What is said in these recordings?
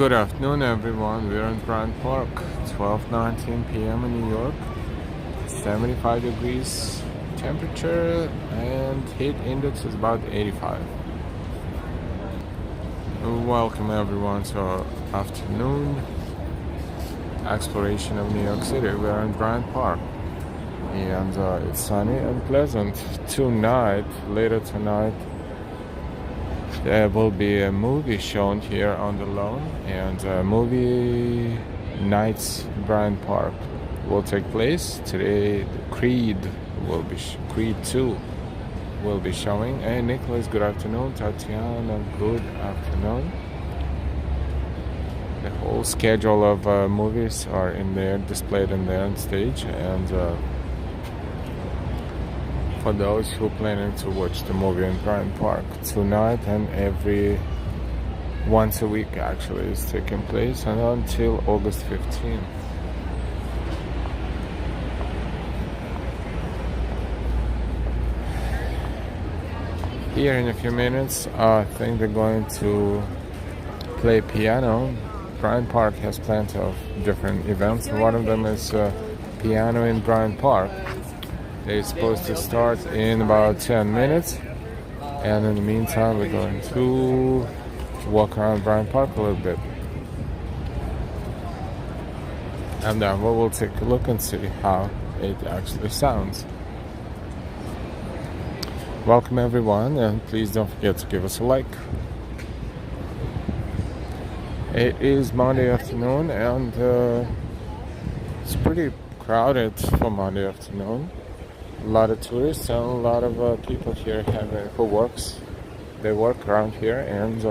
Good afternoon, everyone. We're in Bryant Park, 12:19 p.m. in New York. 75 degrees temperature and heat index is about 85. Welcome everyone to our afternoon exploration of New York City. We're in Bryant Park and it's sunny and pleasant. Later tonight, there will be a movie shown here on the lawn, and movie nights Bryant Park will take place today. Creed 2 will be showing. Hey Nicholas, good afternoon. Tatiana, good afternoon. The whole schedule of movies are in there, displayed in there on stage, and for those who are planning to watch the movie in Bryant Park tonight and once a week actually is taking place, and until August 15th. Here in a few minutes, I think they're going to play piano. Bryant Park has plenty of different events. One of them is piano in Bryant Park. They're supposed to start in about 10 minutes, and in the meantime we're going to walk around Bryant Park a little bit, and then we will take a look and see how it actually sounds. Welcome everyone, and please don't forget to give us a like. It is Monday afternoon, and it's pretty crowded for Monday afternoon. A lot of tourists and a lot of people here who works. They work around here, and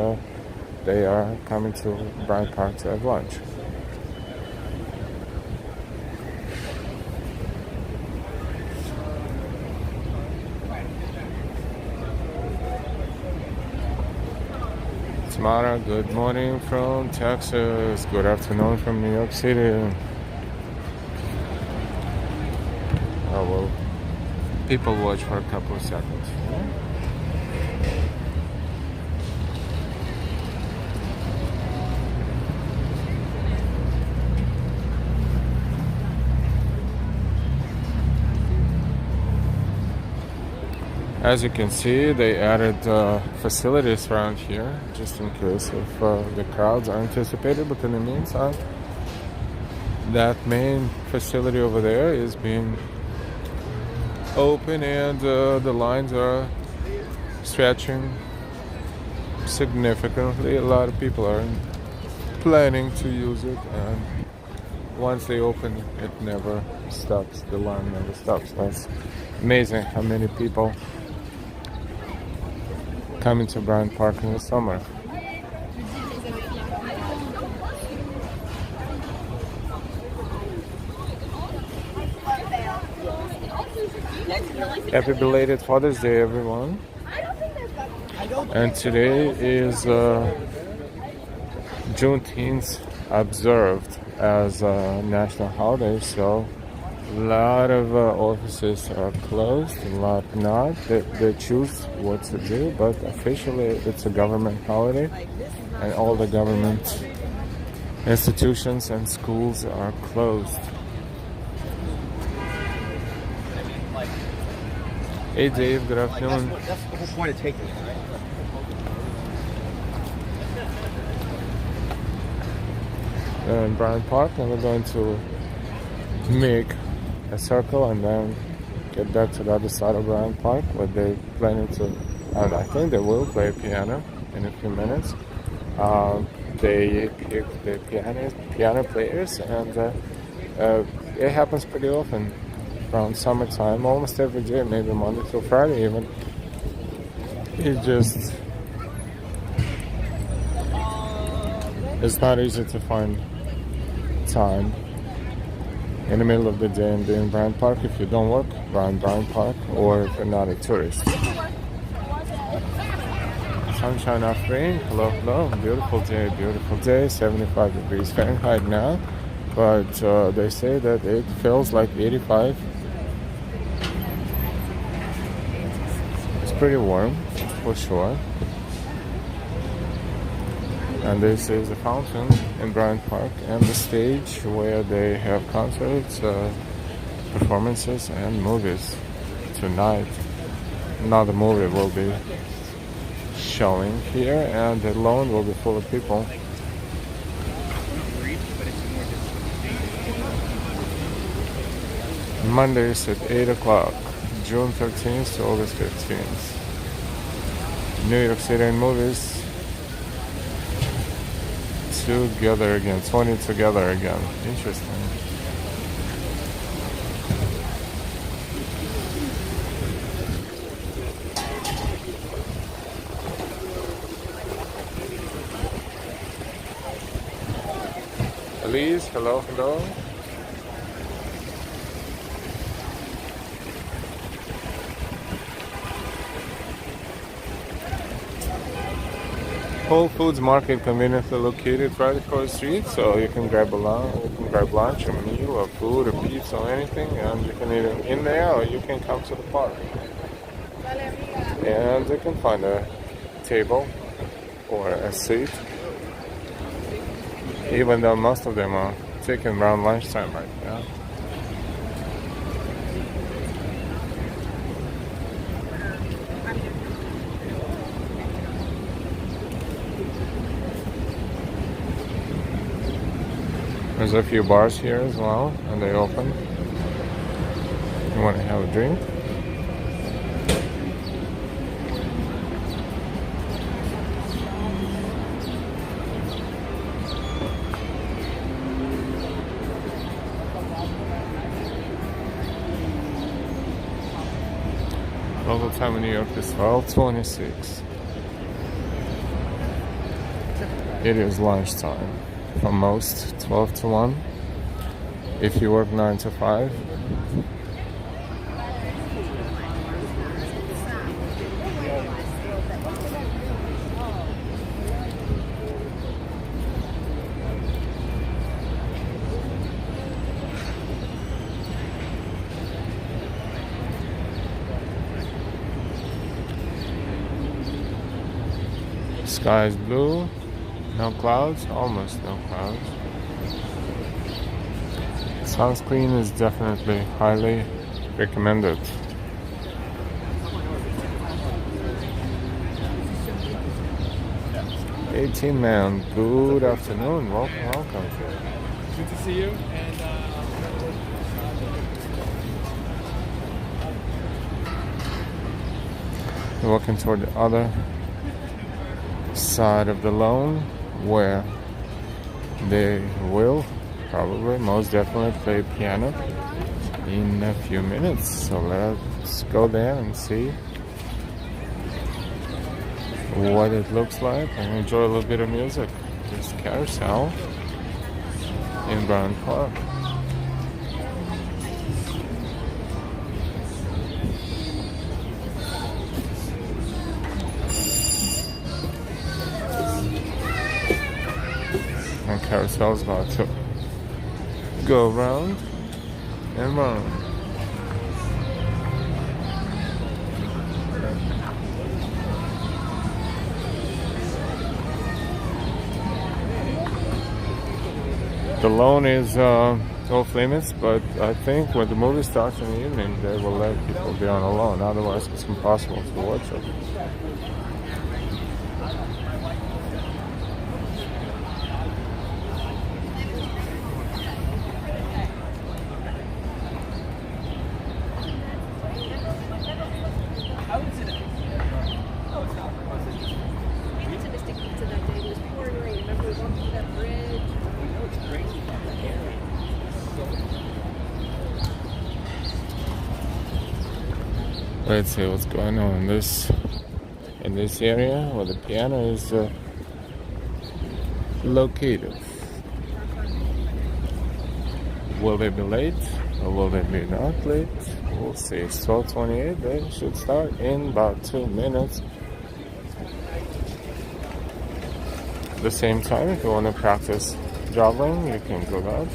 they are coming to Bryant Park to have lunch. Tamara, good morning from Texas. Good afternoon from New York City. Oh well. People watch for a couple of seconds. As you can see, they added facilities around here just in case if the crowds are anticipated, but in the meantime, that main facility over there is being open, and the lines are stretching significantly. A lot of people are planning to use it, and once they open it never stops. The line never stops. That's amazing how many people come into Bryant Park in the summer. Happy belated Father's Day, everyone. And today is Juneteenth, observed as a national holiday, so a lot of offices are closed, a lot not. They choose what to do, but officially it's a government holiday, and all the government institutions and schools are closed. Hey Dave, good afternoon. That's the whole point of taking it, right? We're in Bryant Park, and we're going to make a circle and then get back to the other side of Bryant Park, where they're planning to, and I think they will play piano in a few minutes. They pick the piano players, and it happens pretty often around summertime, almost every day, maybe Monday through Friday even. It's not easy to find time in the middle of the day and be in Bryant Park if you don't work around Bryant Park, or if you're not a tourist. Sunshine after rain. Hello, hello. Beautiful day. 75 degrees Fahrenheit now, but they say that it feels like 85. It's pretty warm for sure. And this is the fountain in Bryant Park and the stage where they have concerts, performances, and movies tonight. Another movie will be showing here, and the lawn will be full of people. Mondays at 8 o'clock, June 13th to August 15th. New York City and movies together again, 20 together again. Interesting. Elise, hello, hello. Whole Foods Market conveniently located right across the street, so you can grab lunch, a meal, or food, or pizza, or anything, and you can eat it in there, or you can come to the park. And you can find a table or a seat, even though most of them are taken around lunchtime right now. There's a few bars here as well, and they open. You want to have a drink? Local time in New York is 12:26. It is lunchtime. For most, 12 to 1. If you work 9 to 5. Sky is blue. No clouds, almost no clouds. Sunscreen is definitely highly recommended. Man, good afternoon. Welcome. Good to see you. We're walking toward the other side of the lawn, where they will probably, most definitely, play piano in a few minutes. So let's go there and see what it looks like and enjoy a little bit of music. This carousel in Bryant Park. And carousel's about to go round and round. The lawn is off limits, but I think when the movie starts in the evening, they will let people be on the lawn. Otherwise, it's impossible to watch it. Let's see what's going on in this area where the piano is located. Will they be late or will they be not late? We'll see. It's 12:28. They should start in about 2 minutes. At the same time, if you want to practice juggling, you can do that.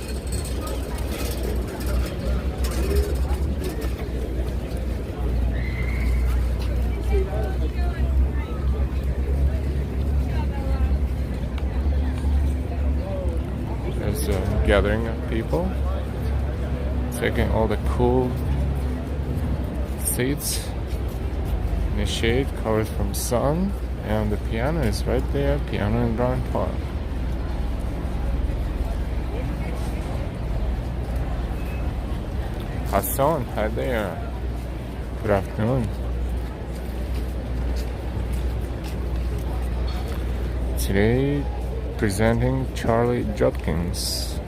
there's a gathering of people taking all the cool seats in the shade, covered from sun, and the piano is right there, piano in Bryant Park. Hassan, hi there. Good afternoon. Today, presenting Charlie Judkins.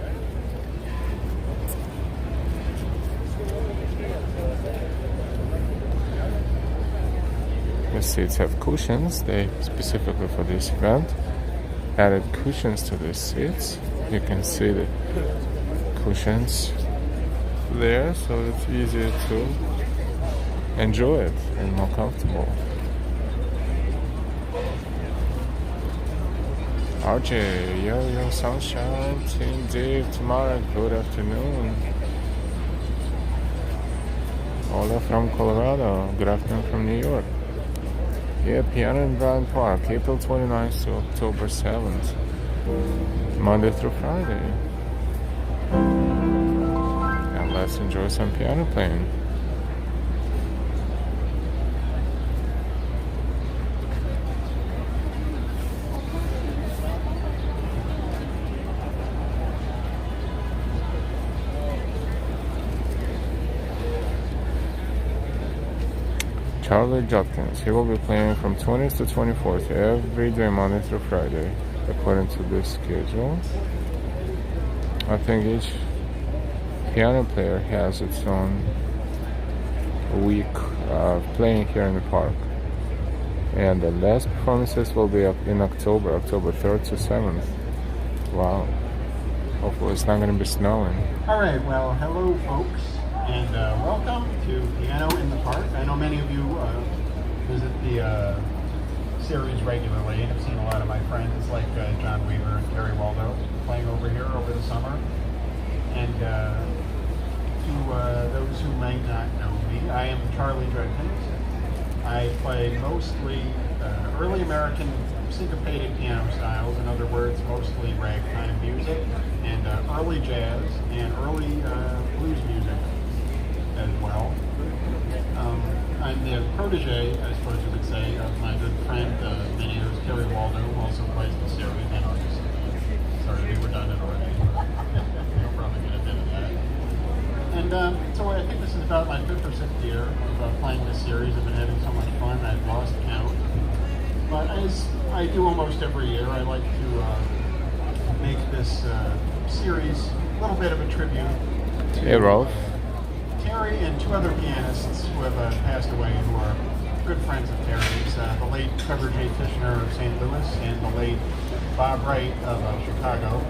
The seats have cushions. They specifically for this event added cushions to the seats. You can see the cushions there, so it's easier to enjoy it and more comfortable. RJ, yo, sunshine, Team Dave, tomorrow, good afternoon. Ola from Colorado, good afternoon from New York. Yeah, piano in Bryant Park, April 29th to October 7th, Monday through Friday. And let's enjoy some piano playing. Charlie Judkins. He will be playing from 20th to 24th every day, Monday through Friday, according to this schedule. I think each piano player has its own week of playing here in the park. And the last performances will be up in October 3rd to 7th. Wow. Hopefully it's not going to be snowing. All right, well, hello, folks. And welcome to Piano in the Park. I know many of you visit the series regularly and have seen a lot of my friends like John Weaver and Terry Waldo playing over here over the summer. And to those who might not know me, I am Charlie Judkins. I play mostly early American syncopated piano styles, in other words, mostly ragtime music, and early jazz and early blues music as well. I'm the protege, I suppose you would say, of my good friend, many years, Terry Waldo, who also plays the series. And I'll just sort of be redundant already. I'll probably get a bit of that. And so I think this is about my 5th or 6th year of playing this series. I've been having so much fun, I've lost count. But as I do almost every year, I like to make this series a little bit of a tribute to Hey, Rolf. Terry and 2 other pianists who have passed away, who are good friends of Terry's. The late Trevor J. Tishner of St. Louis and the late Bob Wright of Chicago.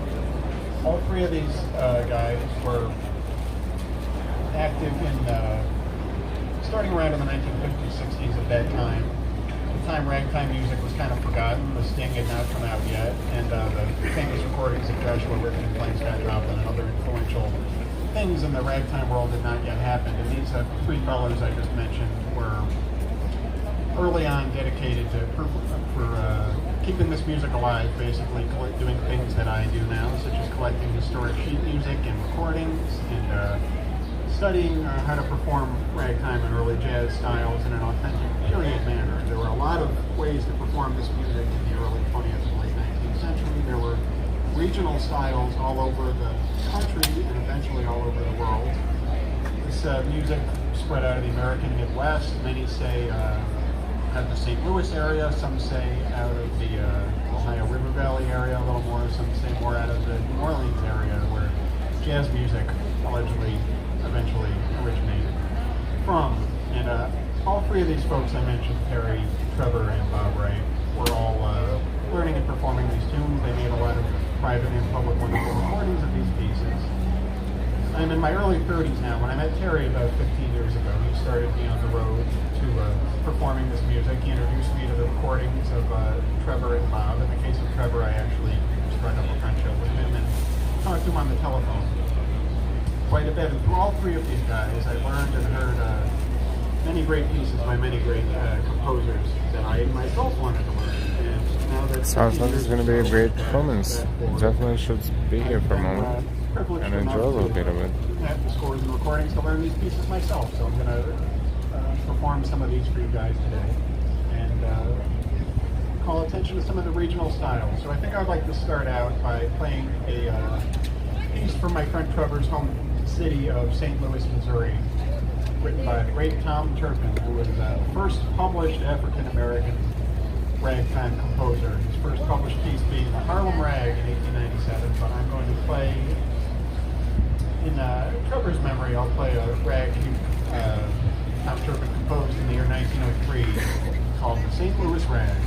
All 3 of these guys were active in starting around in the 1950s, 60s at that time. At the time ragtime music was kind of forgotten. The Sting had not come out yet, and the famous recordings of Joshua Rickett and playing Scott Joplin and other influential things in the ragtime world had not yet happened. And these 3 fellows I just mentioned were early on dedicated to for keeping this music alive, basically doing things that I do now, such as collecting historic sheet music and recordings, and studying how to perform ragtime and early jazz styles in an authentic period manner. There were a lot of ways to perform this music in the early 20th and late 19th century. There were regional styles all over the country and eventually all over the world. This music spread out of the American Midwest. Many say out of the St. Louis area, some say out of the Ohio River Valley area a little more, some say more out of the New Orleans area where jazz music allegedly eventually originated from. And all 3 of these folks I mentioned, Terry, Trevor, and Bob Wright, were all learning and performing these tunes. They made a lot of private and public wonderful recordings of these pieces. I'm in my early 30s now. When I met Terry about 15 years ago, he started me on the road to performing this music. He introduced me to the recordings of Trevor and Bob. In the case of Trevor, I actually struck up a friendship with him and talked to him on the telephone quite a bit. And through all 3 of these guys, I learned and heard many great pieces by many great composers that I myself wanted to learn. And Now that Sounds like it's going to be a great performance. Definitely should be here for a moment and enjoy a little bit of it. I have the scores and recordings to learn these pieces myself, so I'm going to perform some of these for you guys today and call attention to some of the regional styles. So I think I'd like to start out by playing a piece from my friend Trevor's home city of St. Louis, Missouri, written by the great Tom Turpin, who was the first published African-American ragtime composer. His first published piece being the Harlem Rag in 1897, but I'm going to play, in Trevor's memory, I'll play a rag Tom Turpin composed in the year 1903 called the St. Louis Rag.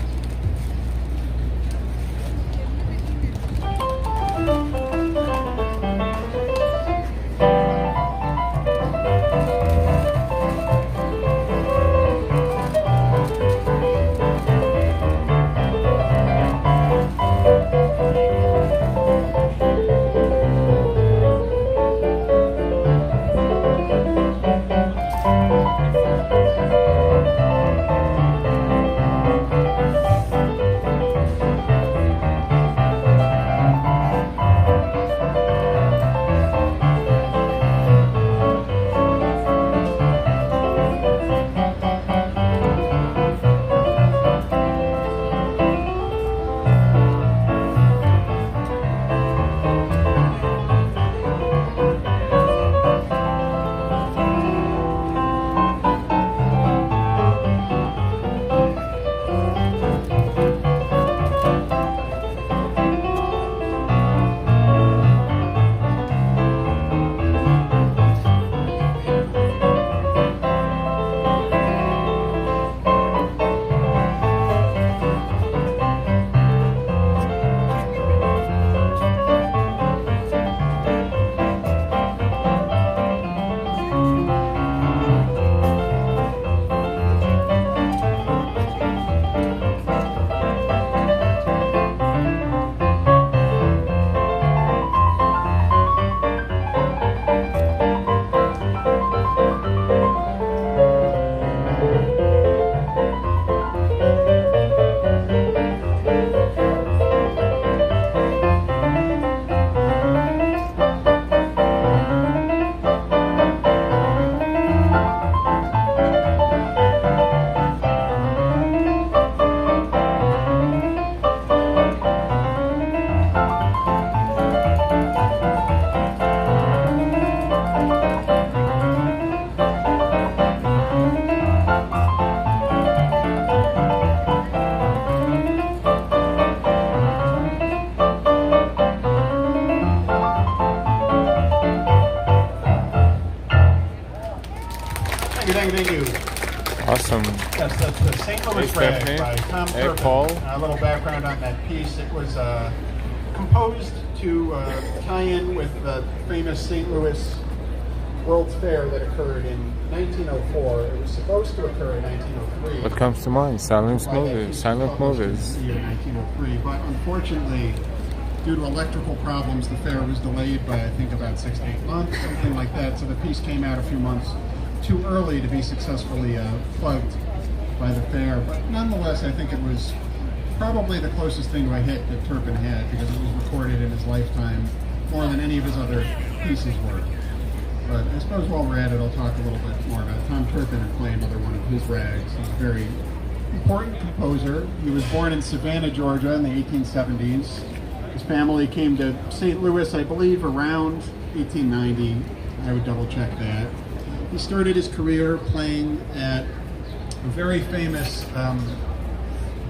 Thank you. Awesome. Yes, that's the St. Louis Rag by Tom Turpin. Paul. A little background on that piece. It was composed to tie in with the famous St. Louis World's Fair that occurred in 1904. It was supposed to occur in 1903. What comes to mind? Silent movies. In the year 1903, but unfortunately, due to electrical problems, the fair was delayed by I think about 6 to 8 months, something like that. So the piece came out a few months too early to be successfully plugged by the fair. But nonetheless, I think it was probably the closest thing to a hit that Turpin had, because it was recorded in his lifetime more than any of his other pieces were. But I suppose while we're at it, I'll talk a little bit more about Tom Turpin and play another one of his rags. He's a very important composer. He was born in Savannah, Georgia in the 1870s. His family came to St. Louis, I believe, around 1890. I would double check that. He started his career playing at a very famous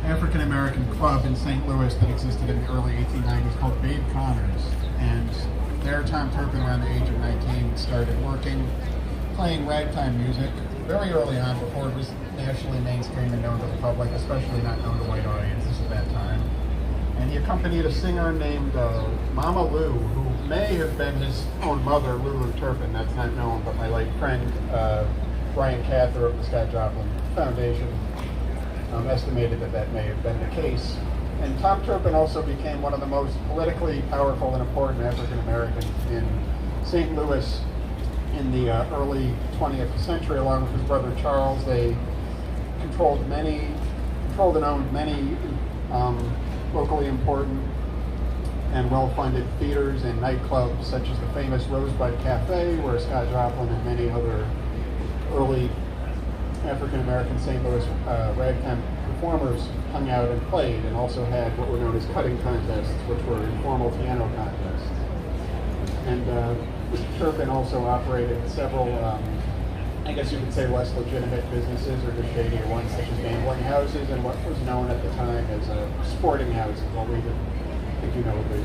African-American club in St. Louis that existed in the early 1890s called Babe Connors. And there Tom Turpin, around the age of 19, started working, playing ragtime music very early on, before it was nationally mainstream and known to the public, especially not known to white audiences at that time. And he accompanied a singer named Mama Lou, who may have been his own mother, Lulu Turpin. That's not known, but my late friend, Bryant of the Scott Joplin Foundation, estimated that that may have been the case. And Tom Turpin also became one of the most politically powerful and important African Americans in St. Louis in the early 20th century, along with his brother Charles. They controlled and owned many Locally important and well-funded theaters and nightclubs, such as the famous Rosebud Cafe, where Scott Joplin and many other early African-American St. Louis ragtime performers hung out and played, and also had what were known as cutting contests, which were informal piano contests. And Mr. Turpin also operated several, I guess you could say, less legitimate businesses, or just shadier ones, such as gambling houses and what was known at the time as sporting houses. Well, we didn't think you know what those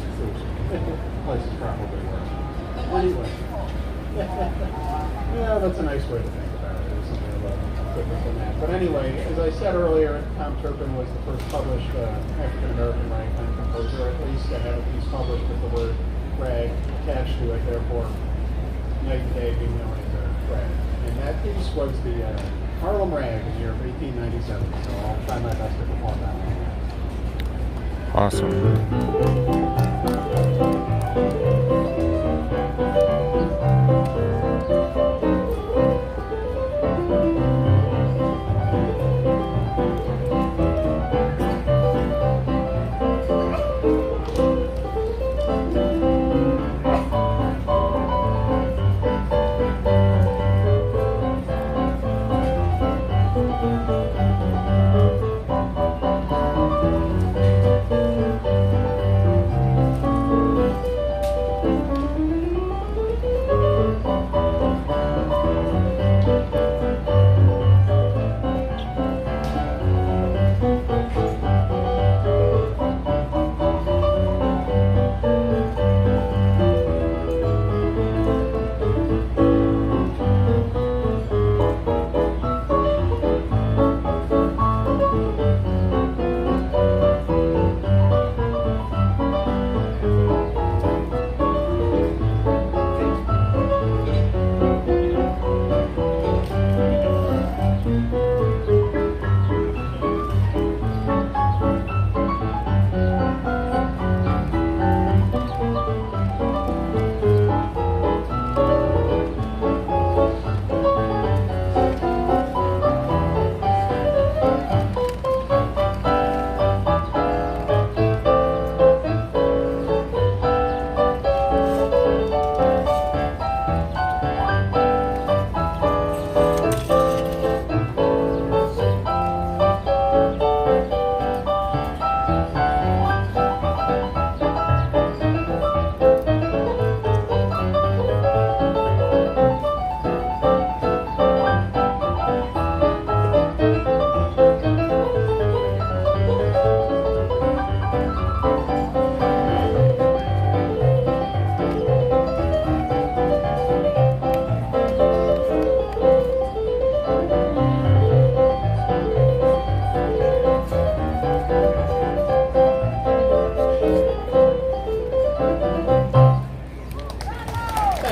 places probably were. Anyway, yeah, that's a nice way to think about it. There's something about different than that. But anyway, as I said earlier, Tom Turpin was the first published African-American ragtime composer, at least to have a piece published with the word rag attached to it, therefore night and day being known as a rag. And that piece was the Harlem Rag in the year of 1897, so I'll try my best to perform that one. Awesome.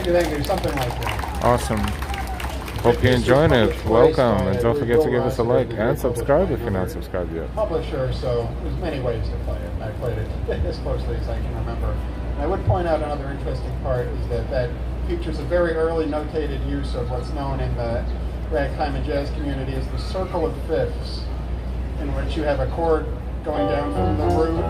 Thank you, something like that. Awesome. Hope you enjoyed it. Welcome, and don't forget to give us a like and subscribe if you're not subscribed yet. Publisher, so there's many ways to play it. I played it as closely as I can remember. And I would point out another interesting part is that features a very early notated use of what's known in the ragtime and jazz community as the circle of fifths, in which you have a chord going down from the root.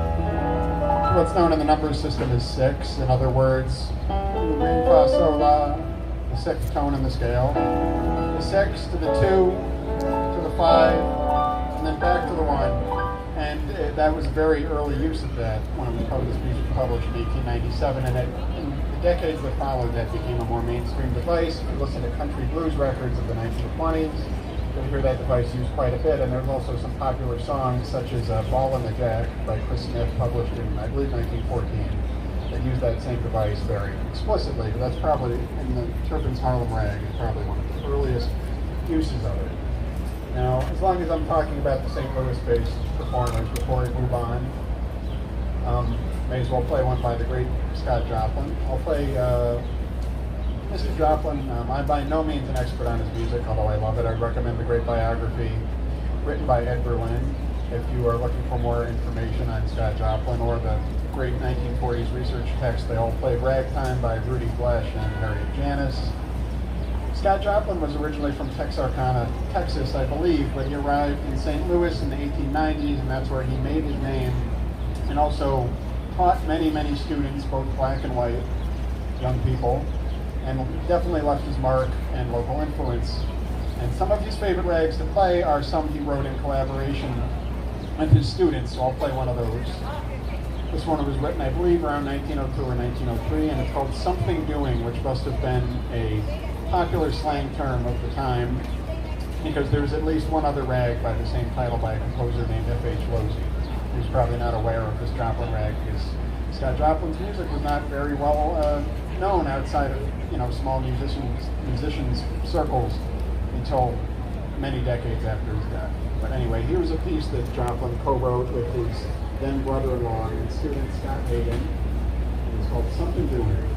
What's known in the number system as 6. In other words, re, fa, sol, la, the 6th tone in the scale. The 6 to the 2 to the 5, and then back to the 1. And that was a very early use of that when this piece was published in 1897. And in the decades that followed, that became a more mainstream device. If you listen to country blues records of the 1920s, you'll hear that device used quite a bit, and there's also some popular songs such as Ball and the Jack by Chris Smith, published in, I believe, 1914, that use that same device very explicitly. But that's probably, in the Turpin's Harlem Rag, is probably one of the earliest uses of it. Now, as long as I'm talking about the St. Louis-based performers before we move on, may as well play one by the great Scott Joplin. I'll play Mr. Joplin. I'm by no means an expert on his music, although I love it. I'd recommend the great biography written by Ed Berlin if you are looking for more information on Scott Joplin, or the great 1940s research text, They All Played Ragtime by Rudy Flesch and Harriet Janis. Scott Joplin was originally from Texarkana, Texas, I believe, but he arrived in St. Louis in the 1890s, and that's where he made his name, and also taught many, many students, both black and white, young people, and definitely left his mark and local influence. And some of his favorite rags to play are some he wrote in collaboration with his students, so I'll play one of those. This one was written, I believe, around 1902 or 1903, and it's called Something Doing, which must have been a popular slang term of the time, because there's at least one other rag by the same title by a composer named F.H. Losey, who's probably not aware of this Joplin rag, because Scott Joplin's music was not very well known outside of small musicians circles until many decades after his death. But anyway, here's a piece that Joplin co-wrote with his then brother-in-law and student Scott Hagan, and it's called Something Doing.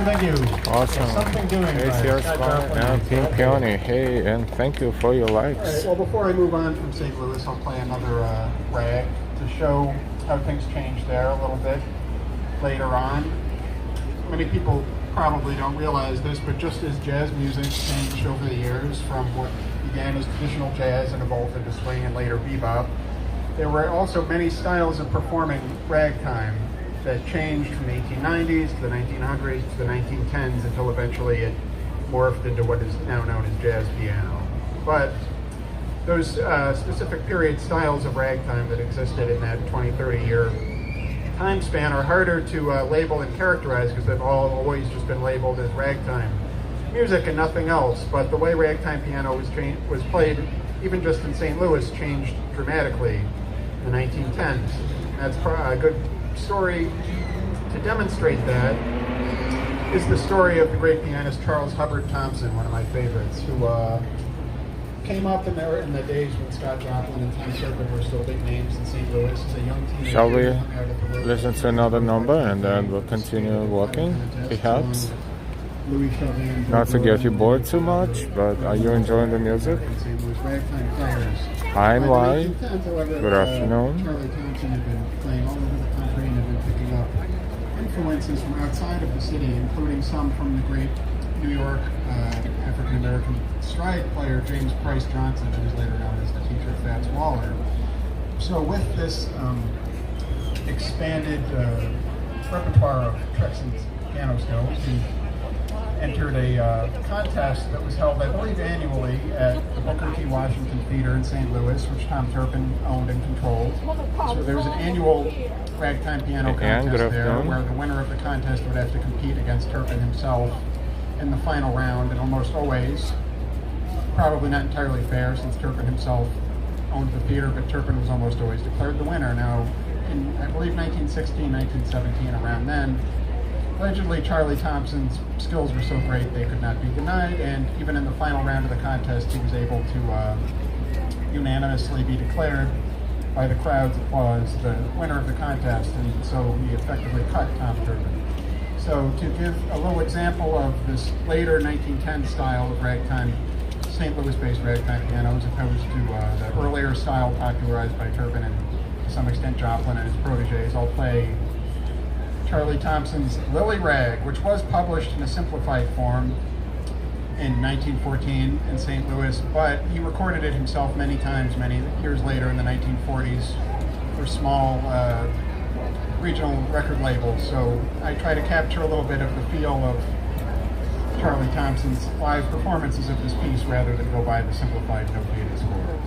Thank you. Awesome. Something Doing. Hey, Sierra and Pink Peony. Hey, and thank you for your likes. All right, well, before I move on from St. Louis, I'll play another rag to show how things changed there a little bit later on. Many people probably don't realize this, but just as jazz music changed over the years from what began as traditional jazz and evolved into swing and later bebop, There were also many styles of performing ragtime that changed from the 1890s to the 1900s to the 1910s until eventually it morphed into what is now known as jazz piano. But those specific period styles of ragtime that existed in that 20-30 year time span are harder to label and characterize because they've always just been labeled as ragtime music and nothing else. But the way ragtime piano was played, even just in St. Louis, changed dramatically in the 1910s. That's a good story to demonstrate that is the story of the great pianist Charles Hubbard Thompson, one of my favorites, who came up in the days when Scott Joplin and Tom Turpin were still big names in St. Louis as a young teenager. Shall we listen to another number and then we'll continue walking, perhaps? Not to get you bored too much, but are you enjoying the music? Hi and why? Good afternoon. Charlie Thompson had been playing all over the country and had been picking up influences from outside of the city, including some from the great New York African-American stride player James Price Johnson, who was later known as the teacher Fats Waller. So with this expanded repertoire of tricks and piano skills, he entered a contest that was held, I believe, annually at the Booker T. Washington Theater in St. Louis, which Tom Turpin owned and controlled. So there was an annual ragtime piano contest there, where the winner of the contest would have to compete against Turpin himself in the final round, and almost always, probably not entirely fair since Turpin himself owned the theater, but Turpin was almost always declared the winner. Now, in, I believe, 1916, 1917, around then, allegedly Charlie Thompson's skills were so great they could not be denied, and even in the final round of the contest, he was able to unanimously be declared by the crowd's applause the winner of the contest, and so he effectively cut Tom Turpin. So to give a little example of this later 1910 style of ragtime, St. Louis-based ragtime piano, as opposed to the earlier style popularized by Turpin and to some extent Joplin and his proteges, I'll play Charlie Thompson's Lily Rag, which was published in a simplified form in 1914 in St. Louis, but he recorded it himself many times, many years later in the 1940s for small regional record labels. So I try to capture a little bit of the feel of Charlie Thompson's live performances of this piece rather than go by the simplified notated score.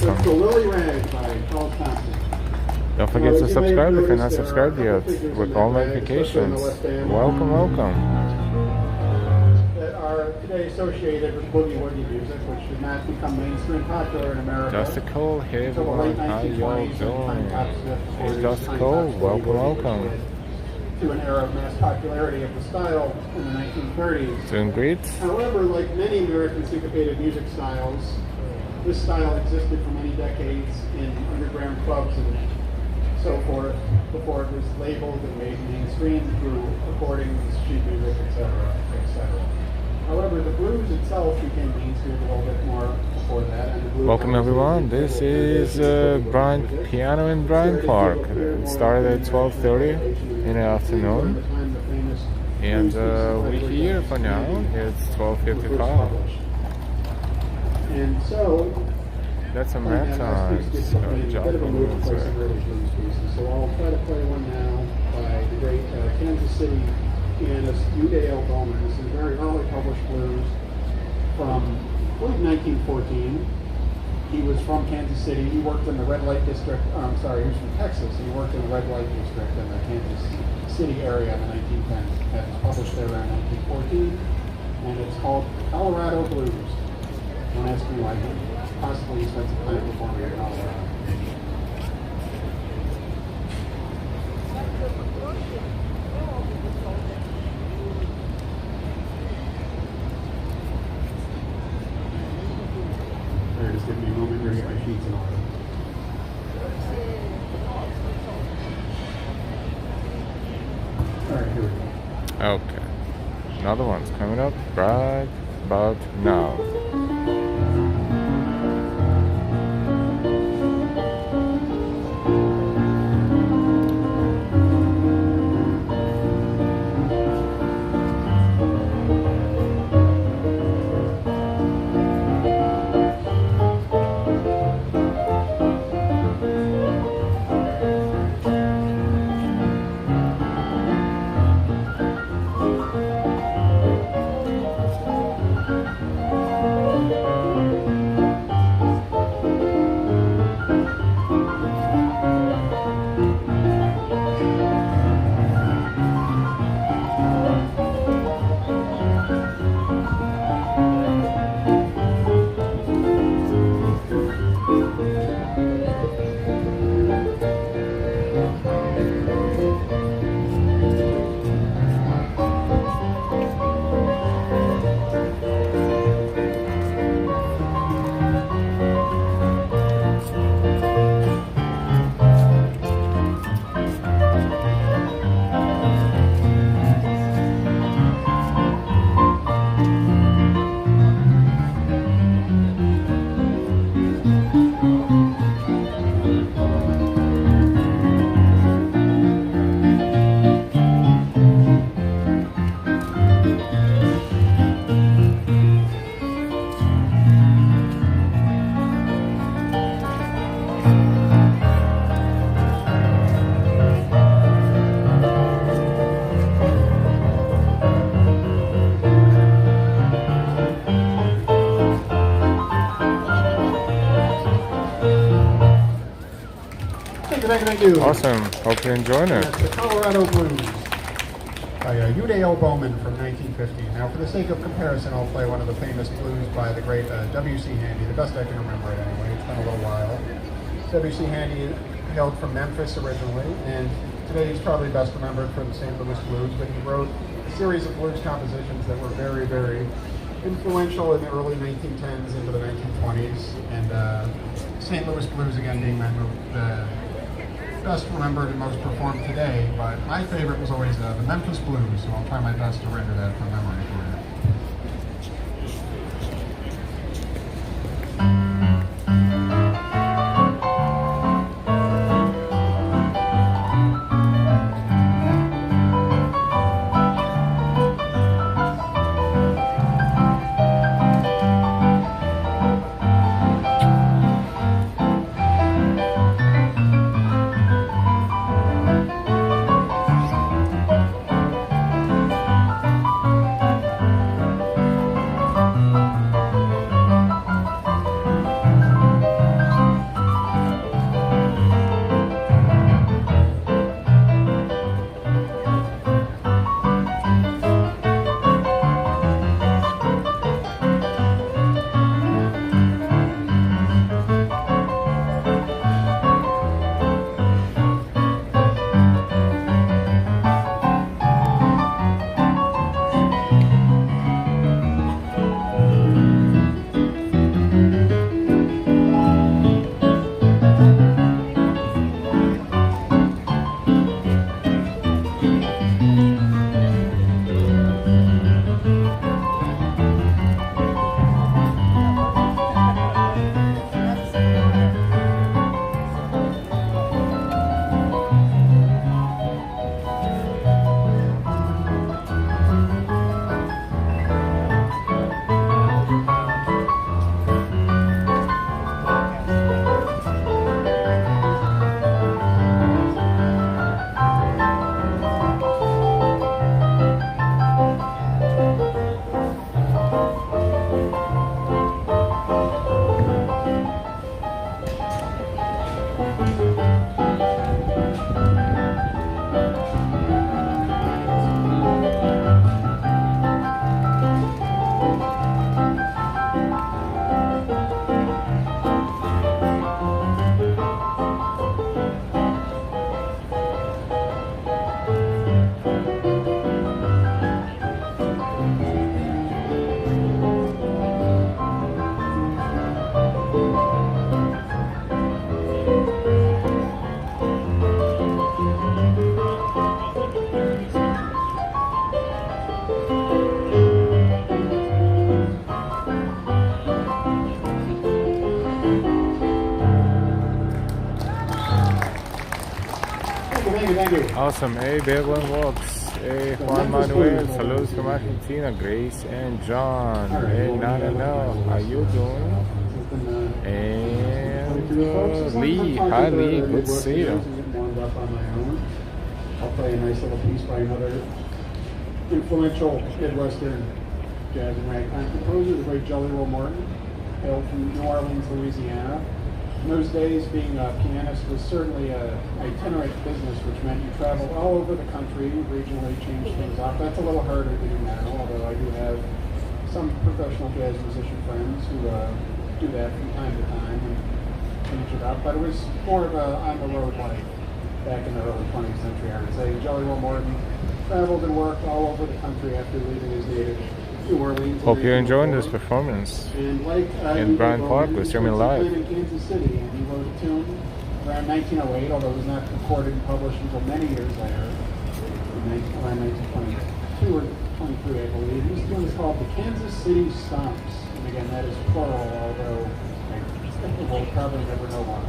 welcome. That's the Lily Rag by Charles Thompson. Don't forget to subscribe if you're not subscribed yet, with all notifications. Welcome, welcome. That are today associated with boogie woogie music, which did not become mainstream popular in America. Dusty Cole, hey until the everyone, late how y'all 1920s doing? and Hey Dusty Cole, welcome, welcome. To an era of mass popularity of the style in the 1930s. Doing great? However, like many American syncopated music styles, this style existed for many decades in underground clubs and so forth before it was labeled and made mainstream through recordings, sheet music, etc., etc. However, the blues itself became mainstream a little bit more before that. And the blues Welcome everyone, this is Bryant Piano in Bryant Park. It started at 12:30 in the afternoon, and we're here for now. It's 12:55. And so That's a ragtime. So I'll try to play one now by the great Kansas City pianist Udale Bowman. This is a very early published blues from, I believe, 1914. He was from Kansas City. He worked in the red light district. He was from Texas. He worked in the red light district in the Kansas City area in the 1910s. That was published there around 1914, and it's called Colorado Blues. Don't ask me why. Possibly he spent some time performing in Colorado. Sorry, just give me a moment here to get my sheets in order. Alright, here we go. Okay, another one's coming up right about now. Thank you. Awesome, hope you're enjoying it. That's the Colorado Blues by Udale Bowman from 1950. Now, for the sake of comparison, I'll play one of the famous blues by the great W.C. Handy, the best I can remember it anyway. It's been a little while. W.C. Handy hailed from Memphis originally, and today he's probably best remembered for the St. Louis Blues, but he wrote a series of blues compositions that were very, very influential in the early 1910s into the 1920s, and St. Louis Blues, again, being the best remembered and most performed today, but my favorite was always the Memphis Blues, so I'll try my best to render that from memory for you. Awesome. Hey, Bedlam Walks. Hey, Juan Manuel. Saludos from Argentina. Grace and John. Hey, Nada, how you doing? And Lee. Hi, Lee. Good to see you. I'll play a nice little piece by another influential Midwestern jazz and ragtime composer, the great Jelly Roll Morton, hailed from New Orleans, Louisiana. In those days, being a pianist was certainly an itinerant business, which meant you traveled all over the country, regionally changed things up. That's a little harder to do now, although I do have some professional jazz musician friends who do that from time to time and change it up. But it was more of a on-the-road life back in the early 20th century, I would say. Jelly Roll Morton traveled and worked all over the country after leaving his native New Orleans. Hope you're enjoying this performance in Bryant Park with streaming live. In Kansas City, and he wrote a tune around 1908, although it was not recorded and published until many years later, around 1922 or 23, I believe. This tune is called The Kansas City Stomps, and again, that is plural, although we'll probably never know why.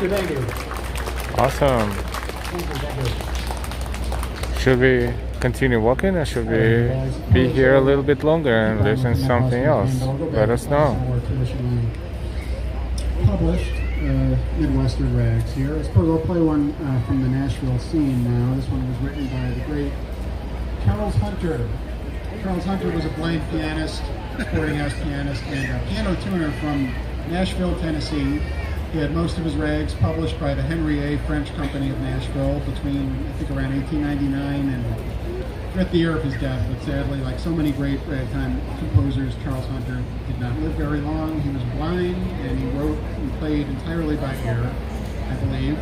Thank you. Awesome. Should we continue walking or should we be here a little bit longer and listen to something else? Let us know. Published Midwestern rags here. I suppose I'll play one from the Nashville scene now. This one was written by the great Charles Hunter. Charles Hunter was a blind pianist sporting house pianist and a piano tuner from Nashville, Tennessee. He had most of his rags published by the Henry A. French Company of Nashville between, I think, around 1899 and at the year of his death. But sadly, like so many great ragtime composers, Charles Hunter did not live very long. He was blind, and he wrote and played entirely by ear, I believe.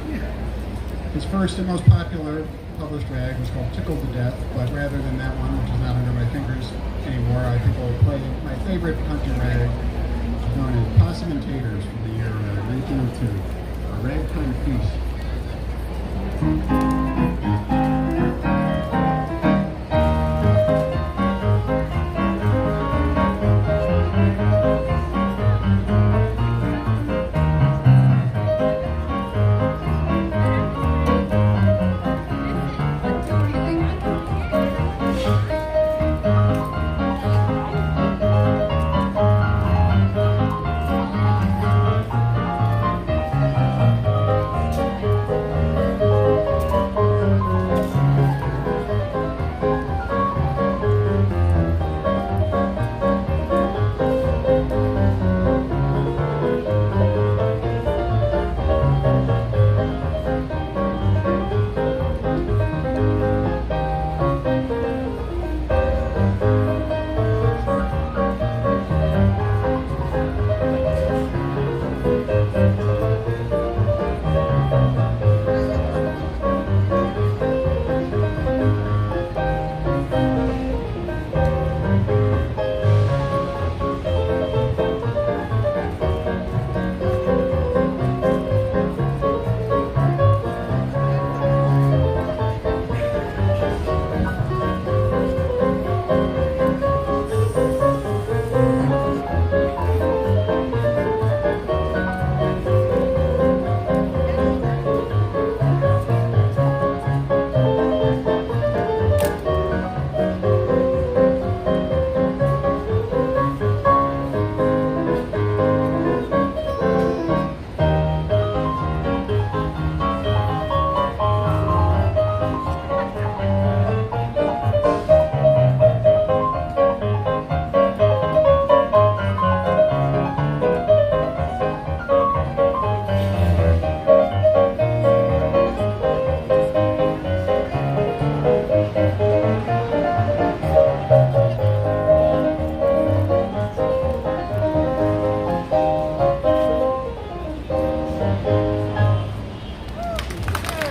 His first and most popular published rag was called Tickled to Death, but rather than that one, which is not under my fingers anymore, I think I'll play my favorite Hunter rag, known as Possum and Taters, from the year 1902, a ragtime feast.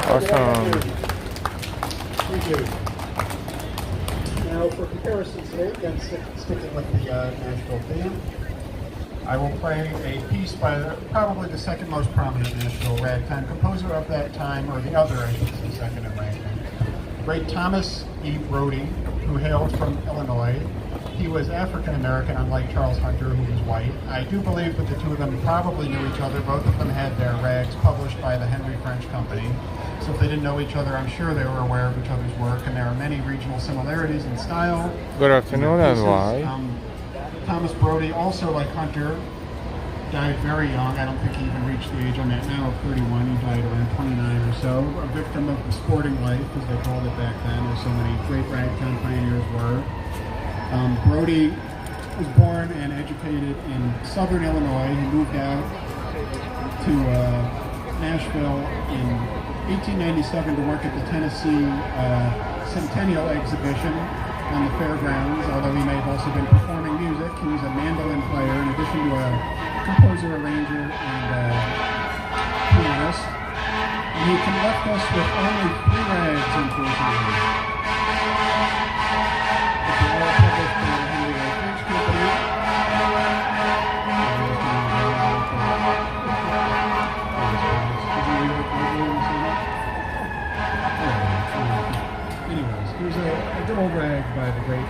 Awesome. Thank you. Now, for comparison today, again, sticking with the Nashville theme, I will play a piece by probably the second most prominent Nashville ragtime composer of that time, or the other, I should say, second in ragtime. Great Thomas E. Brodie, who hailed from Illinois. He was African-American, unlike Charles Hunter, who was white. I do believe that the two of them probably knew each other. Both of them had their rags published by the Henry French Company. So if they didn't know each other, I'm sure they were aware of each other's work, and there are many regional similarities in style. Good afternoon, and why? Thomas Brodie, also like Hunter, died very young. I don't think he even reached the age I'm at now of 31. He died around 29 or so, a victim of the sporting life, as they called it back then, as so many great ragtime pioneers were. Brodie was born and educated in southern Illinois. He moved out to Nashville in 1897 to work at the Tennessee Centennial Exhibition on the fairgrounds, although he may have also been performing music. He was a mandolin player in addition to a composer, arranger, and pianist. And he left us with only 3 rags, unfortunately. Rag by the great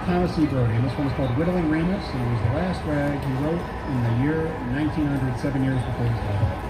Thomas E. Brodie, and this one is called Whittling Remus, and it was the last rag he wrote in the year 1900, 7 years before his death.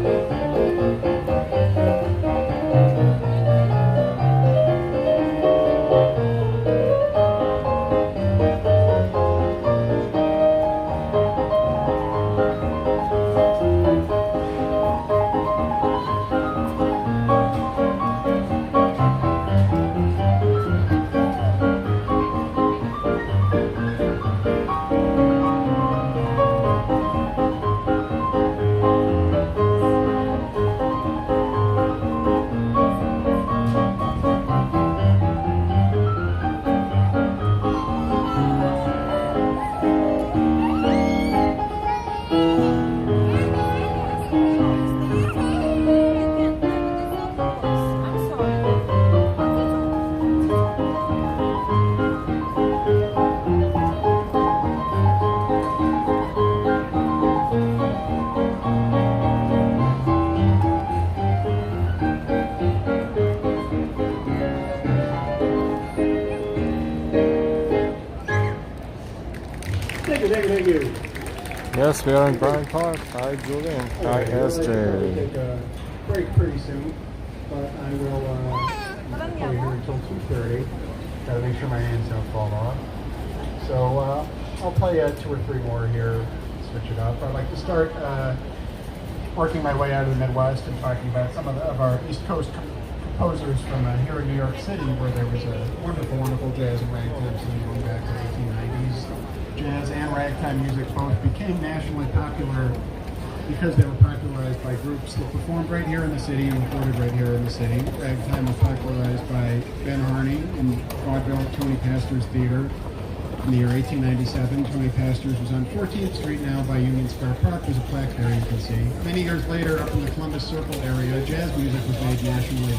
Thank you. Yes, we are in Bryant Park. Hi, Julian. Hi, I'll SJ. take a break pretty soon, but I will play here until 2:30. Got to make sure my hands don't fall off. So I'll play 2 or 3 more here, switch it up. I'd like to start working my way out of the Midwest and talking about some of our East Coast composers from here in New York City, where there was a wonderful, wonderful jazz and ragtime scene going back to the 1890s. Jazz and ragtime music both became nationally popular because they were popularized by groups that performed right here in the city and recorded right here in the city. Ragtime was popularized by Ben Harney in vaudeville at Tony Pastor's Theater. In the year 1897, Tony Pastor's was on 14th Street now by Union Square Park. There's a plaque there you can see. Many years later, up in the Columbus Circle area, jazz music was made nationally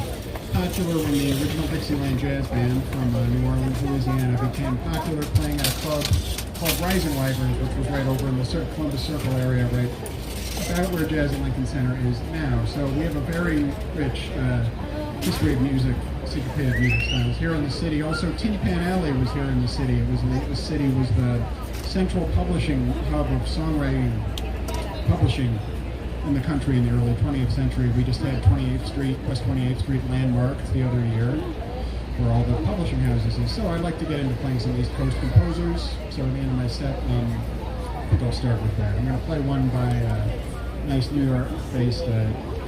popular when the original Dixieland Jazz Band from New Orleans, Louisiana became popular, playing at a club called Rising Library, which was right over in the Columbus Circle area, right about where Jazz at Lincoln Center is now. So we have a very rich history of music, syncopated music styles here in the city. Also, Tin Pan Alley was here in the city. The city was the central publishing hub of songwriting publishing in the country in the early 20th century. We just had 28th Street, West 28th Street landmarked the other year, where all the publishing houses is. So I'd like to get into playing some East Coast composers. So at the end of my set, I think I'll start with that. I'm going to play one by a nice New York-based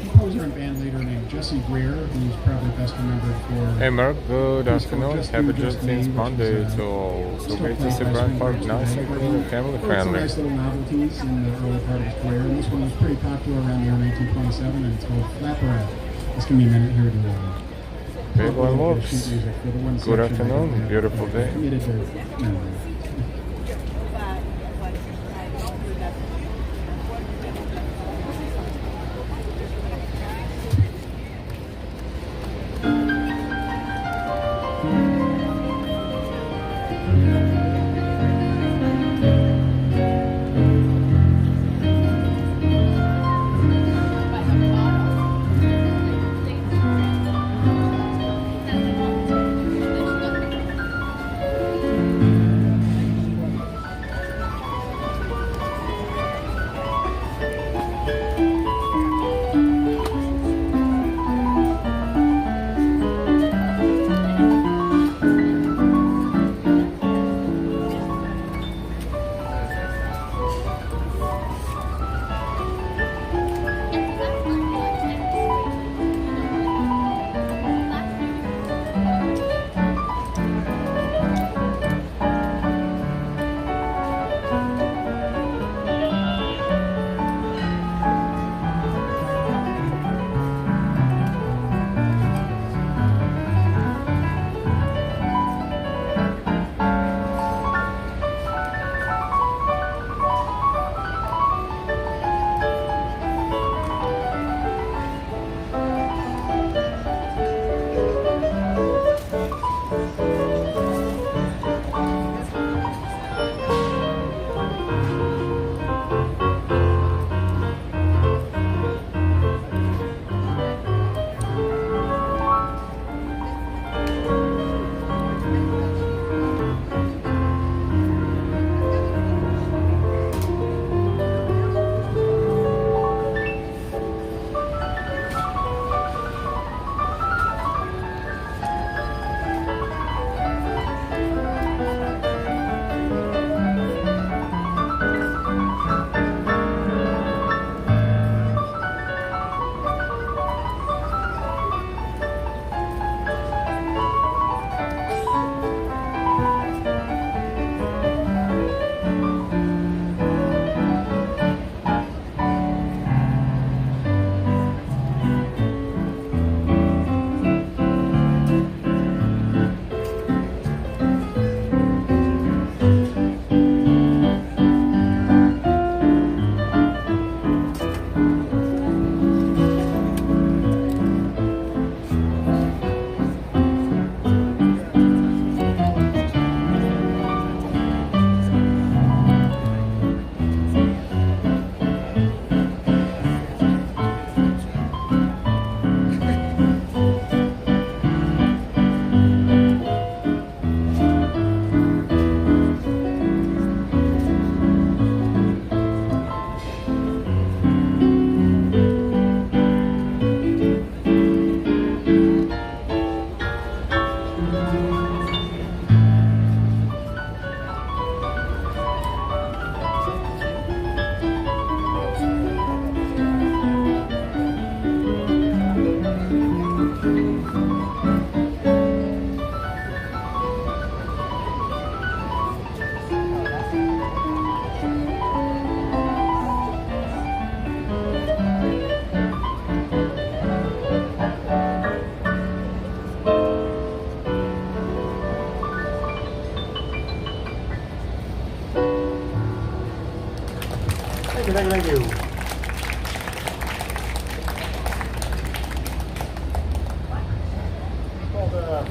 composer and band leader named Jesse Greer, who's probably best remembered for... Hey Mark, good afternoon. Happy Judkins Monday to all. So great to see Bryant Park nice and clean and family Some friendly. nice little novelties in the early part of his career. And this one was pretty popular around the year 1927, and it's called Flapperat. This can be a minute here to... Big one looks. Good afternoon, beautiful day.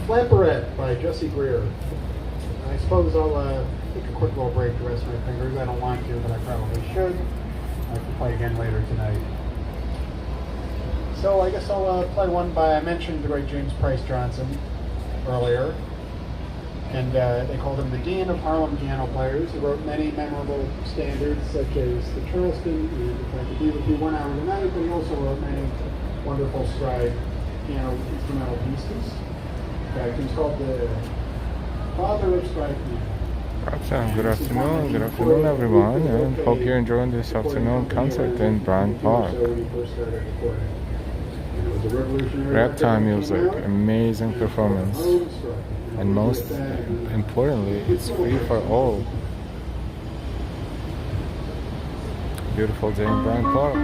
Flamperette by Jesse Greer. I suppose I'll take a quick little break to rest my fingers. I don't want to, but I probably should. I can play again later tonight. So I guess I'll play one by, I mentioned the great James Price Johnson earlier. And they called him the Dean of Harlem piano players. He wrote many memorable standards, such as the Charleston and If I Could Be With You 1 Hour Tonight, but he also wrote many wonderful stride piano instrumental pieces. In fact, he's called the father of stride piano. Good afternoon everyone, and hope you're enjoying this afternoon concert in Bryant Park. Ragtime music, amazing performance, and most importantly, it's free for all. Beautiful day in Bryant Park.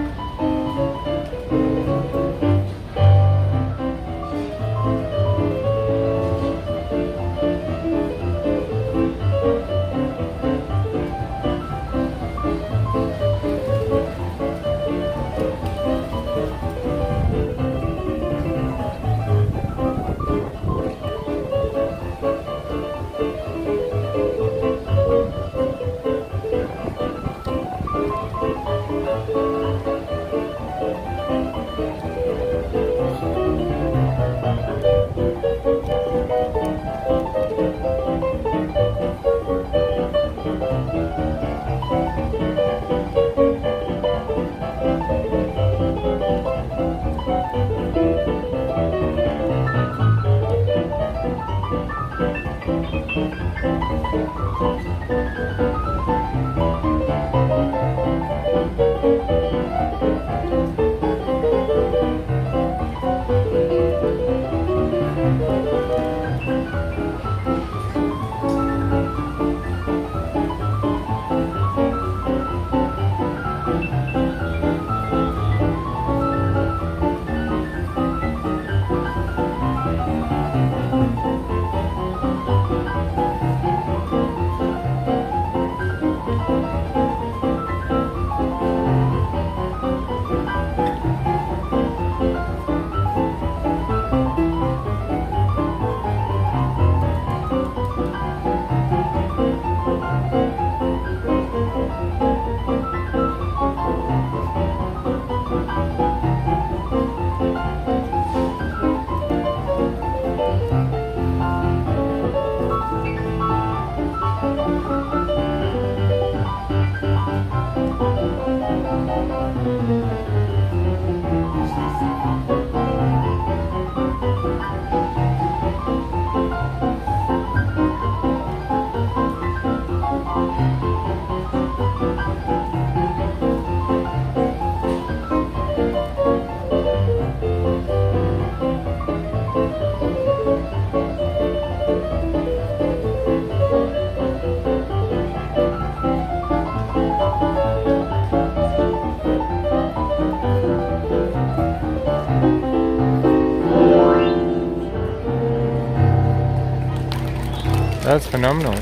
That's phenomenal.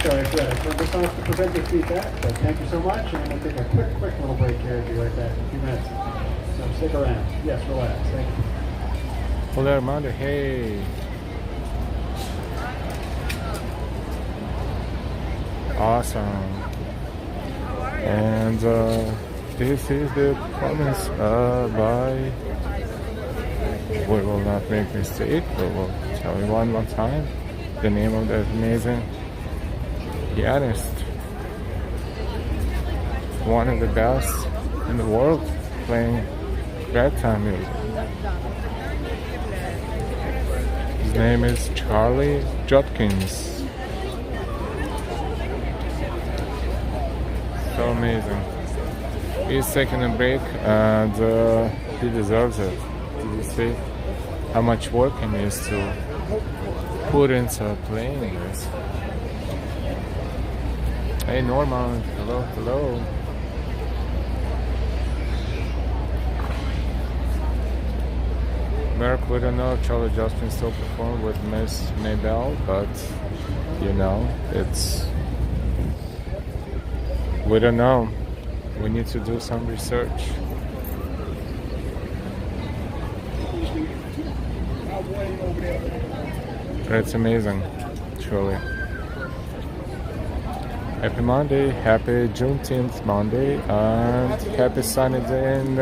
Sorry for that. We're just off to prevent your feedback, but thank you so much. And we'll take a quick little break here. Be right back in a few minutes. So stick around. Yes, relax. Thank you. Hello, Armando. Hey. Awesome. And this is the performance by. We will not make mistake. We will tell you one more time the name of that amazing pianist, one of the best in the world playing ragtime music. His name is Charlie Judkins. So amazing. He's taking a break and he deserves it. Did you see how much work he needs to put into playing this? Hey Norman, hello. Merrick, we don't know if Charlie Justin still performed with Miss Maybell, but you know, we don't know. We need to do some research. It's amazing, truly. Happy Monday, happy Juneteenth Monday, and happy sunny day in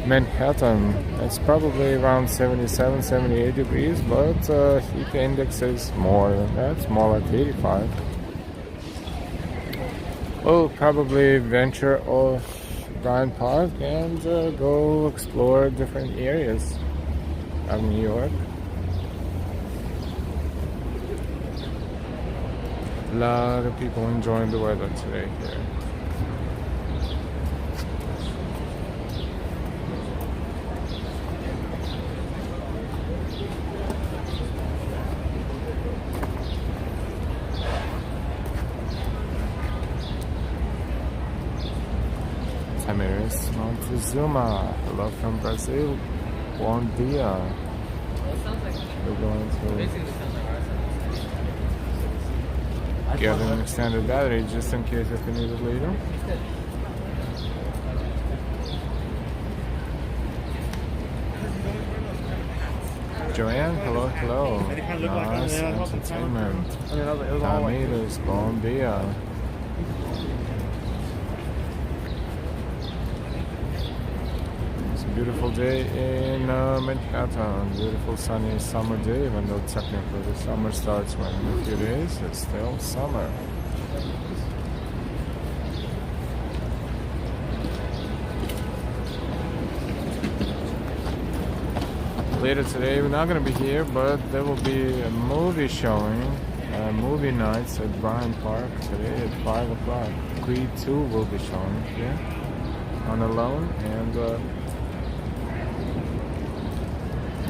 Manhattan. It's probably around 77, 78 degrees, but heat index is more than that, it's more like 85. We'll probably venture off Bryant Park and go explore different areas of New York. A lot of people enjoying the weather today here. Tamiris Montezuma, hello from Brazil. Bom dia. We're going to get an extended battery just in case if you need it later. Joanne, hello, hello. Nice entertainment. Tamiris, bom dia. Beautiful day in Manhattan. Beautiful sunny summer day, even though technically the summer starts when in a few days, it's still summer. Later today, we're not going to be here, but there will be a movie showing, movie nights at Bryant Park today at 5 o'clock. Creed 2 will be showing here on Alone, and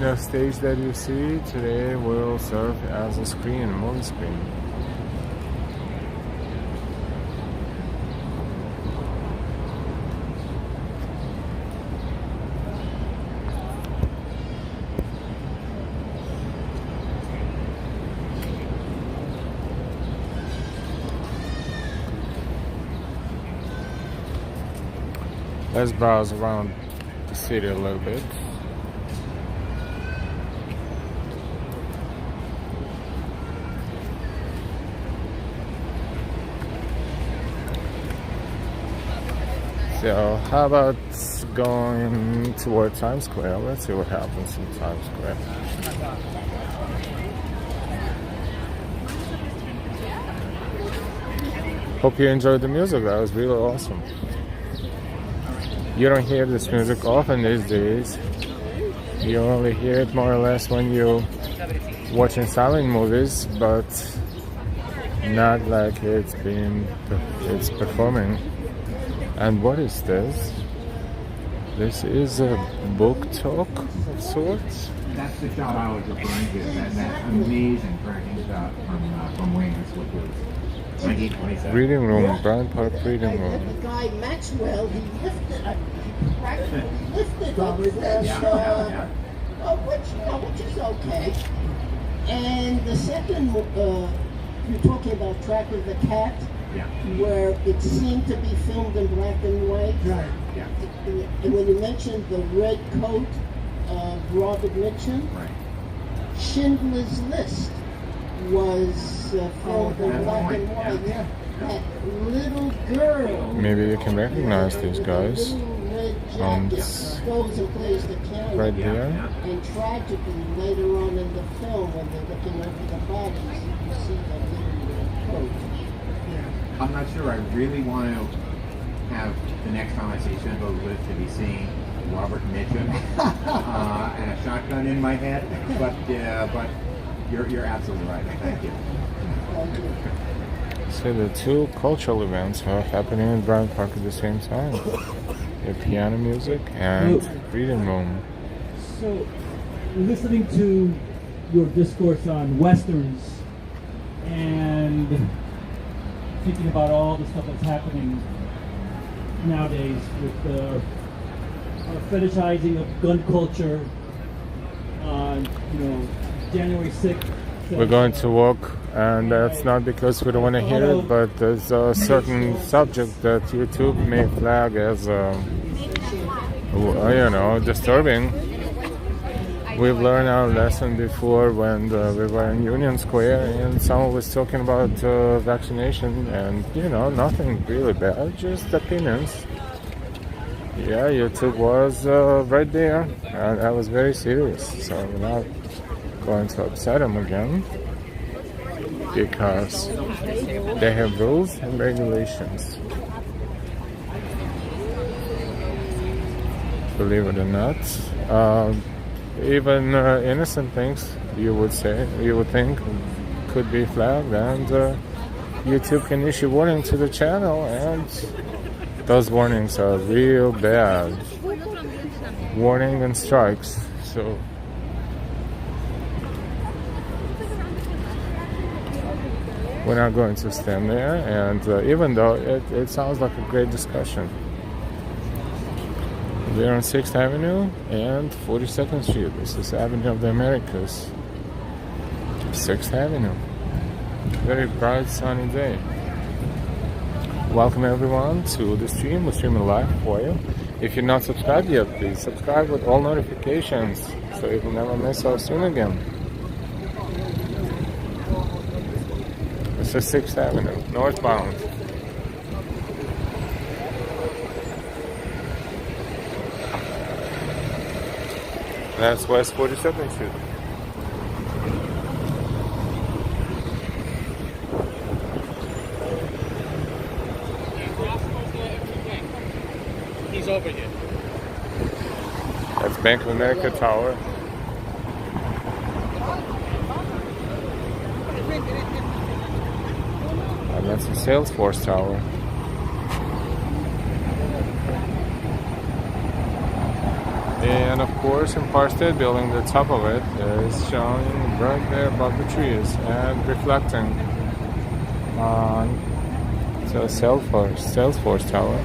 the stage that you see today will serve as a screen, a movie screen. Let's browse around the city a little bit. So how about going toward Times Square? Let's see what happens in Times Square. Hope you enjoyed the music. That was really awesome. You don't hear this music often these days. You only hear it more or less when you're watching silent movies, but not like it's performing. And what is this? This is a book talk of sorts. That's the shot I was referring to. That amazing cracking shot from Wayne's, which was 1927. Reading room, Bryant Park reading room. The guy Maxwell, he practically lifted up this, which is okay. And the second, you're talking about Track of the Cat. Yeah. Where it seemed to be filmed in black and white. Right. Yeah. And when you mentioned the red coat of Robert Mitchum, Right. Schindler's List was filmed in black and white. Yeah. That little girl. Maybe you can recognize these guys. Goes and plays the piano. Right here. And tragically, later on in the film, when they're looking over the bodies, you see the little coat. I'm not sure. I really want to have the next time I see Schindler's List to be seeing Robert Mitchum and a shotgun in my head. But you're absolutely right. Thank you. So the two cultural events are happening in Bryant Park at the same time. The piano music and reading room. So, listening to your discourse on Westerns and thinking about all the stuff that's happening nowadays with the fetishizing of gun culture, January 6th. We're going to walk, and that's not because we don't want to hear it, but there's a certain subject that YouTube may flag as, disturbing. We've learned our lesson before when we were in Union Square and someone was talking about vaccination, and you know, nothing really bad, just opinions. Yeah, YouTube was right there, and I was very serious, so I'm not going to upset them again because they have rules and regulations. Believe it or not, even innocent things you would think could be flagged, and YouTube can issue warning to the channel, and those warnings are real bad. Warning and strikes. So we're not going to stand there, and even though it sounds like a great discussion. We're on 6th Avenue and 42nd Street. This is Avenue of the Americas. 6th Avenue. Very bright, sunny day. Welcome everyone to the stream. We're streaming live for you. If you're not subscribed yet, please subscribe with all notifications so you will never miss our stream again. This is 6th Avenue, northbound. That's West 42nd Street. He's over here. That's Bank of America Tower. And that's the Salesforce Tower. And of course, Empire State Building, the top of it is showing right there above the trees and reflecting on the Salesforce Tower.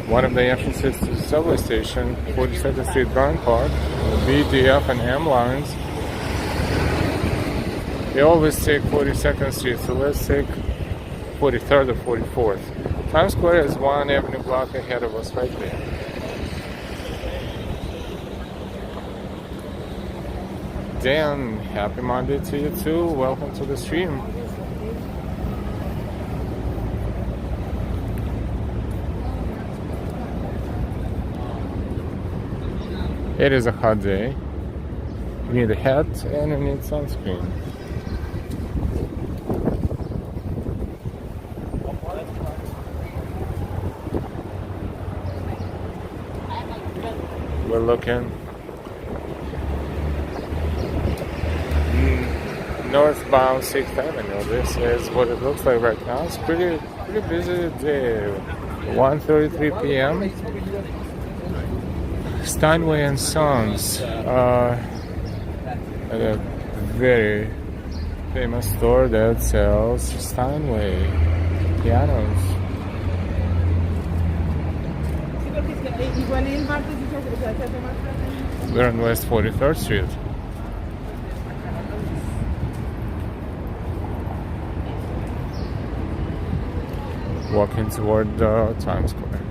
One of the entrances to the subway station, 42nd Street, Bryant Park, the B, D, F, and M lines. They always take 42nd Street, so let's take 43rd or 44th. Times Square is one avenue block ahead of us right there. Dan, happy Monday to you too. Welcome to the stream. It is a hot day. You need a hat and you need sunscreen. We're looking northbound 6th Avenue. This is what it looks like right now. It's pretty busy day. 1:33 p.m. Steinway and Sons at a very famous store that sells Steinway pianos. We're on West 43rd Street. Walking toward Times Square.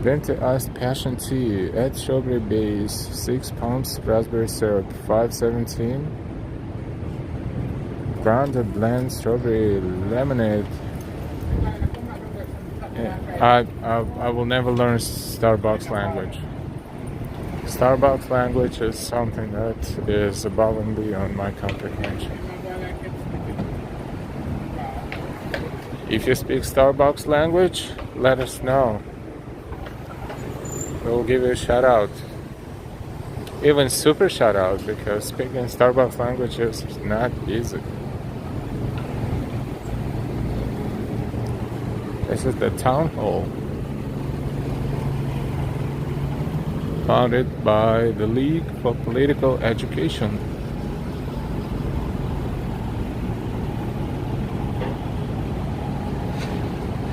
Venti iced passion tea, add strawberry base, 6 pumps raspberry syrup, $5.17. Grounded blend strawberry lemonade. I will never learn Starbucks language. Starbucks language is something that is above and beyond my comprehension. If you speak Starbucks language, let us know. We'll give you a shout out. Even super shout out, because speaking Starbucks language is not easy. This is the town hall, founded by the League for Political Education.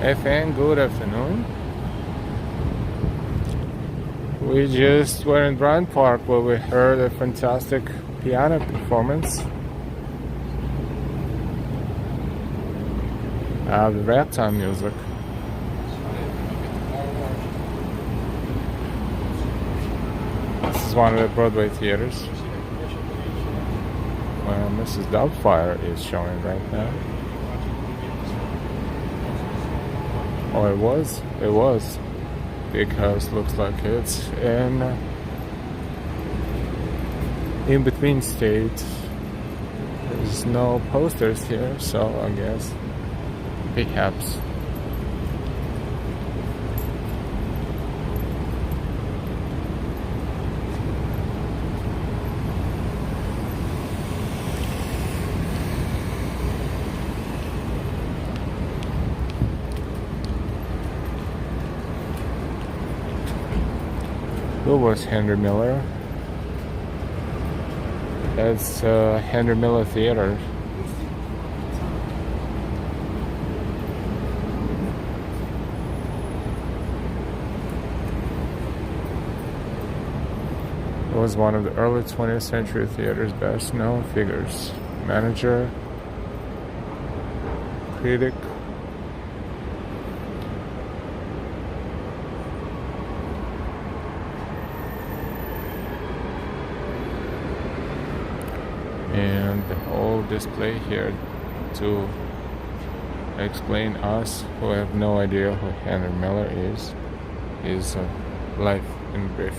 FN, good afternoon. We just were in Bryant Park where we heard a fantastic piano performance of the ragtime music. is one of the Broadway theaters where Mrs. Doubtfire is showing right now. Oh, it was, because looks like it's in between states. There's no posters here, so I guess perhaps. Who was Henry Miller? That's Henry Miller Theater. It was one of the early 20th century theater's best known figures. Manager, critic, and the whole display here to explain us who have no idea who Henry Miller is life in brief.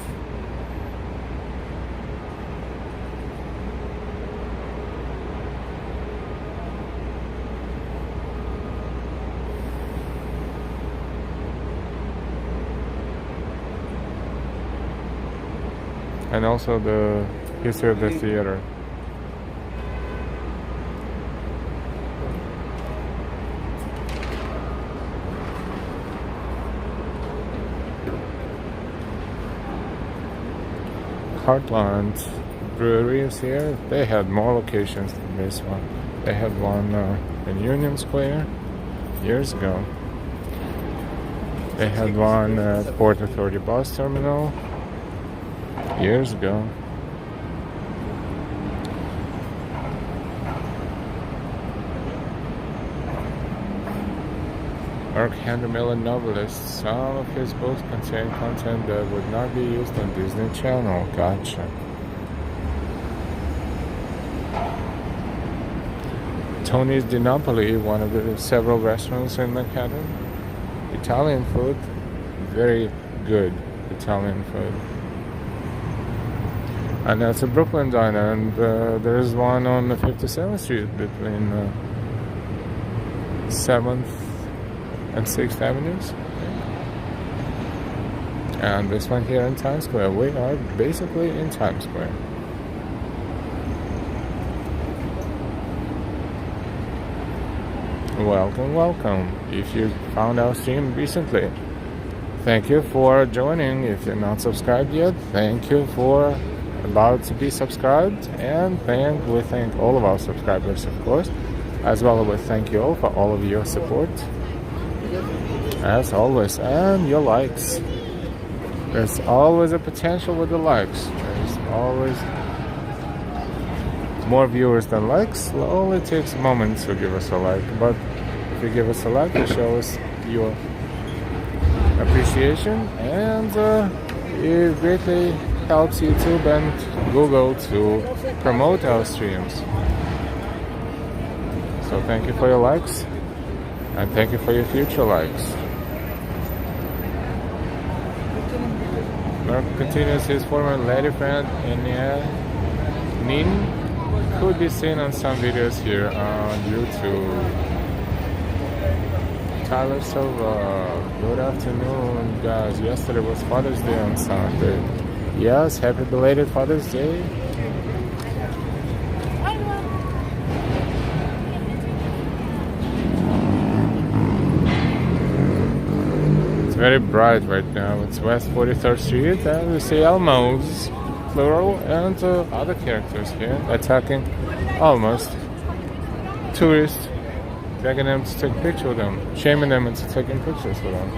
And also the history of the theater. Heartland Brewery is here. They had more locations than this one. They had one in Union Square years ago. They had one at Port Authority Bus Terminal years ago. Henry Miller novelist. Some of his books contain content that would not be used on Disney Channel. Gotcha. Tony's Di Napoli, one of the several restaurants in Manhattan. Italian food, very good Italian food. And that's a Brooklyn diner, and there's one on the 57th Street between 7th and 6th Avenues. And this one here in Times Square. We are basically in Times Square. Welcome, welcome. If you found our stream recently, thank you for joining. If you're not subscribed yet, thank you for about to be subscribed. And we thank all of our subscribers, of course, as well as we thank you all for all of your support. As always, and your likes. There's always a potential with the likes. There's always more viewers than likes. It only takes a moment to give us a like. But if you give us a like, it shows your appreciation, and it greatly helps YouTube and Google to promote our streams. So thank you for your likes, and thank you for your future likes. Mark continues his former lady friend Nin could be seen on some videos here on YouTube. Tyler Silva, good afternoon guys. Yesterday was Father's Day on Sunday. Yes, happy belated Father's Day. Very bright right now. It's West 43rd Street, and we see Elmos, plural, and other characters here attacking almost tourists, begging them to take a picture with them, shaming them into taking pictures with them.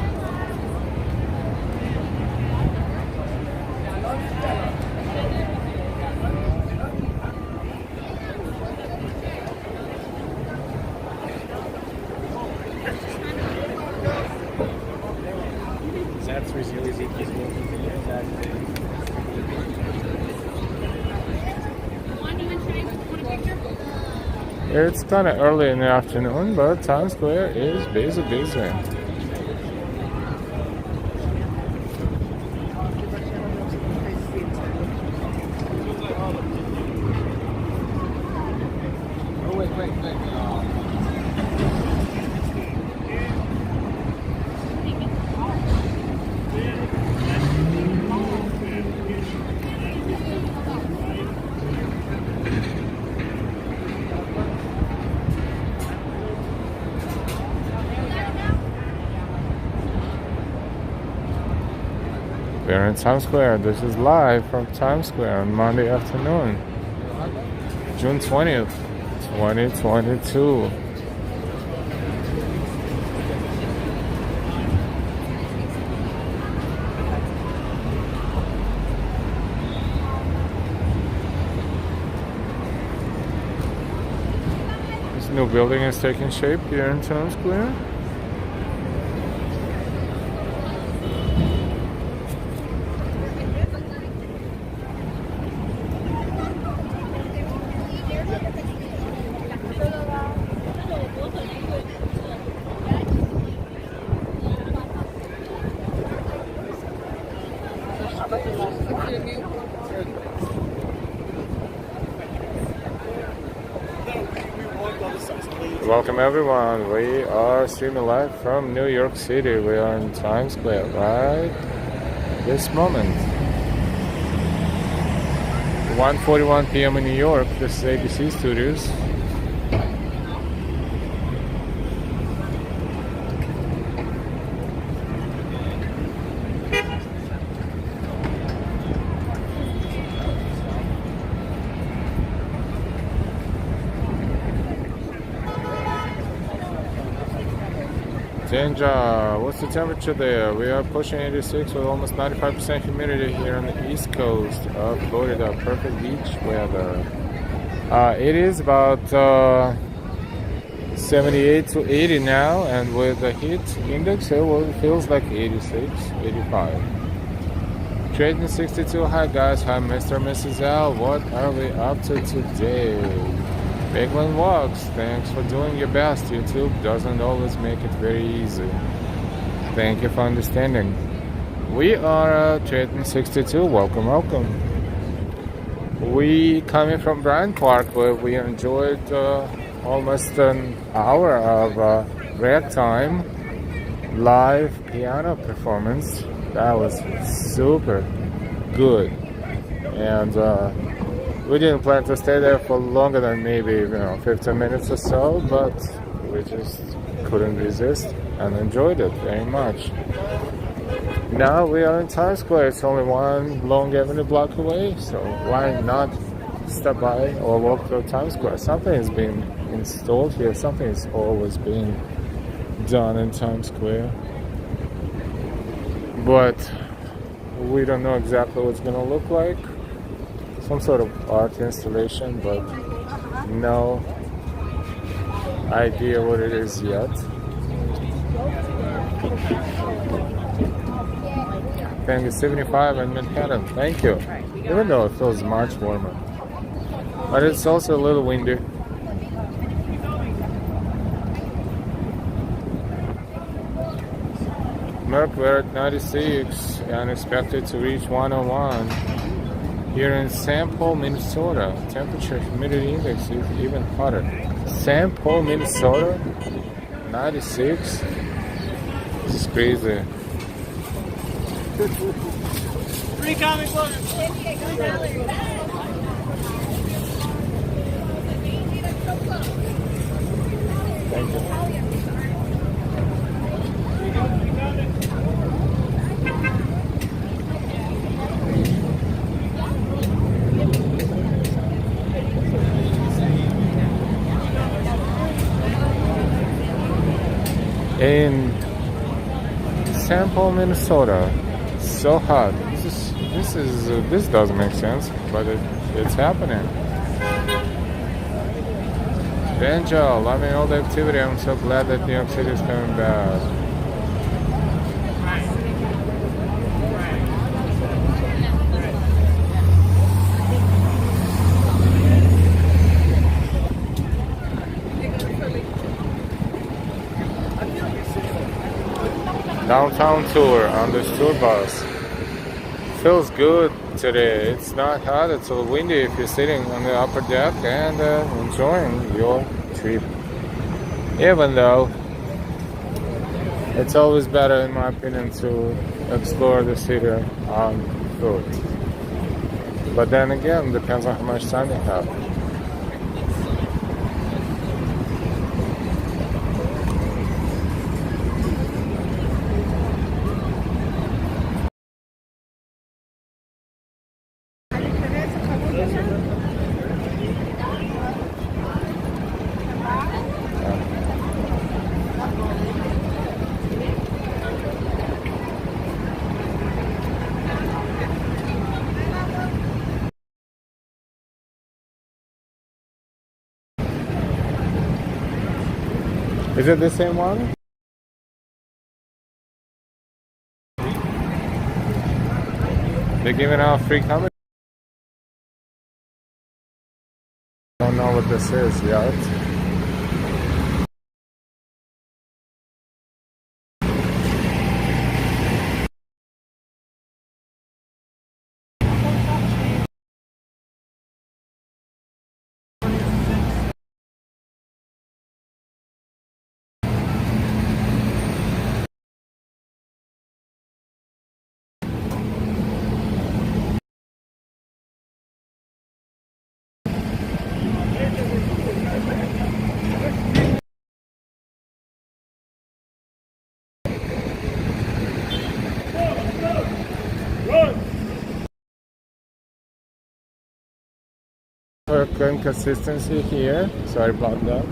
It's kind of early in the afternoon, but Times Square is busy. We're in Times Square. This is live from Times Square on Monday afternoon, June 20th, 2022. This new building is taking shape here in Times Square. Welcome everyone. We are streaming live from New York City. We are in Times Square right this moment. 1:41 p.m. in New York. This is ABC Studios. Danger, what's the temperature there? We are pushing 86 with almost 95% humidity here on the east coast of Florida. Perfect beach weather. It is about 78 to 80 now, and with the heat index, it feels like 86, 85. Trading 62. Hi guys, hi Mr. and Mrs. L. What are we up to today? Bigland Walks, thanks for doing your best. YouTube doesn't always make it very easy. Thank you for understanding. We are trading 62. Welcome. We coming from Bryant Park, where we enjoyed almost an hour of ragtime live piano performance. That was super good, and we didn't plan to stay there for longer than maybe 15 minutes or so, but we just couldn't resist and enjoyed it very much. Now we are in Times Square. It's only one Long Avenue block away, so why not stop by or walk through Times Square? Something is being installed here. Something is always being done in Times Square, but we don't know exactly what it's going to look like. Some sort of art installation, but no idea what it is yet. Thank you, 75 in Manhattan. Thank you. Even though it feels much warmer, but it's also a little windy. Merck, we're at 96 and expected to reach 101. Here in St. Paul, Minnesota, temperature humidity index is even hotter. St. Paul, Minnesota, 96. This is crazy. Free comic book. Thank you. In St. Paul, Minnesota, so hot. This doesn't make sense, but it's happening. Benjo, loving all the activity. I'm so glad that New York City is coming back. Downtown tour on this tour bus. Feels good today. It's not hot, it's a little windy if you're sitting on the upper deck and enjoying your trip. Even though it's always better, in my opinion, to explore the city on foot. But then again, depends on how much time you have. Is it the same one? They're giving out free comedy. Don't know what this is yet. Inconsistency here. Sorry about that.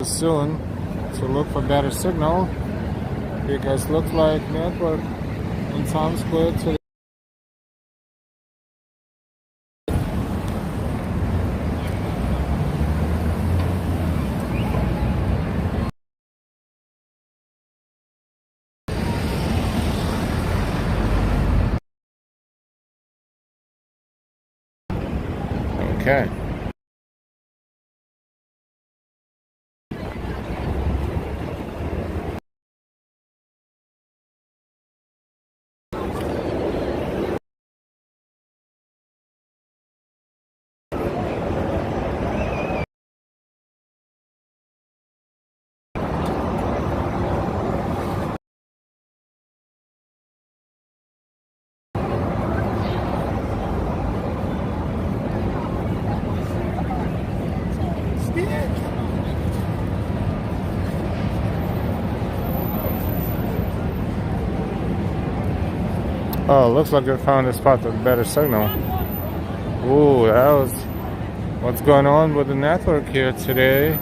Soon to look for better signal, because looks like network in Times Square today. Okay. Oh, looks like I found a spot with better signal. Ooh, that was what's going on with the network here today.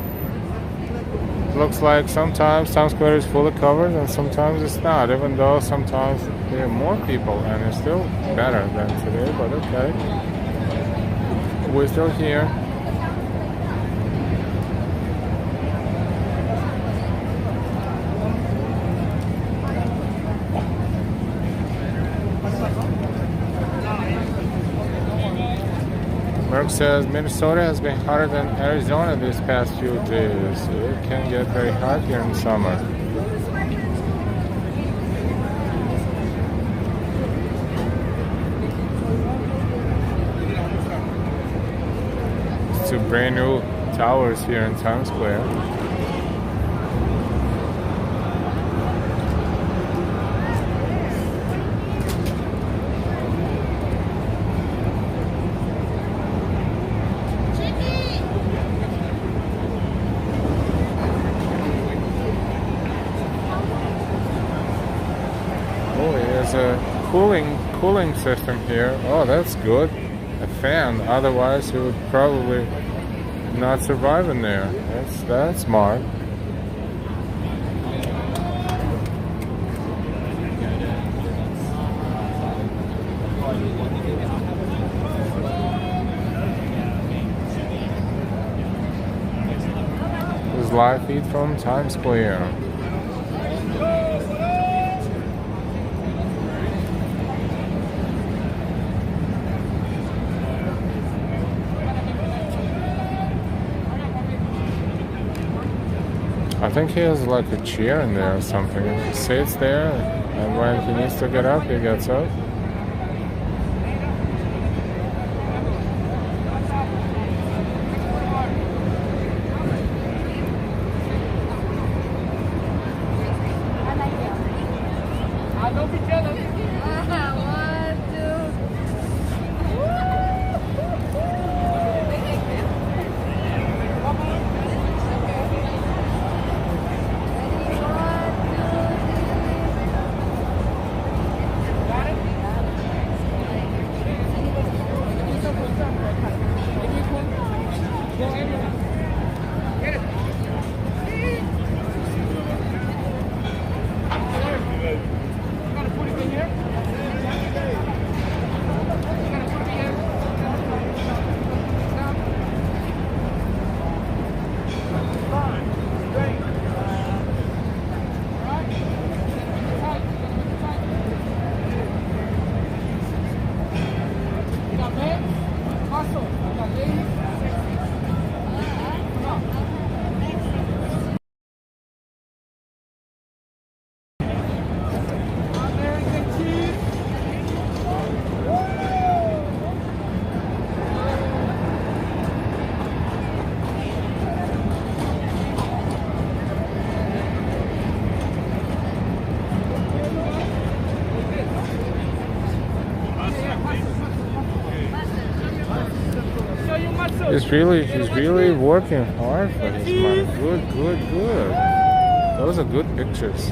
Looks like sometimes Times Square is fully covered and sometimes it's not, even though sometimes there are more people and it's still better than today, but okay. We're still here. Merck says Minnesota has been hotter than Arizona these past few days. It can get very hot here in summer. It's two brand new towers here in Times Square. there's a cooling system here. Oh, that's good. A fan. Otherwise, you would probably not survive in there. That's smart. This is live feed from Times Square. I think he has like a chair in there or something. He sits there, and when he needs to get up, he gets up. He's really working hard for this money. Good. Those are good pictures.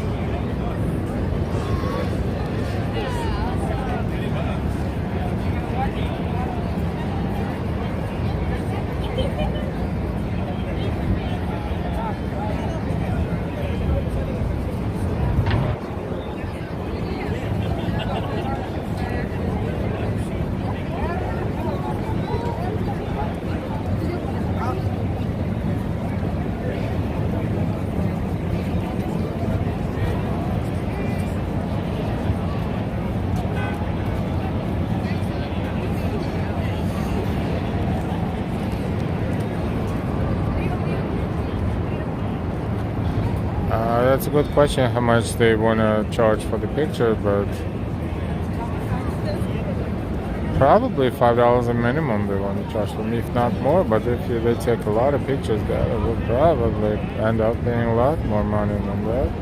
That's a good question, how much they want to charge for the picture, but probably $5 a minimum they want to charge for me, if not more. But if they take a lot of pictures, that will probably end up paying a lot more money than that.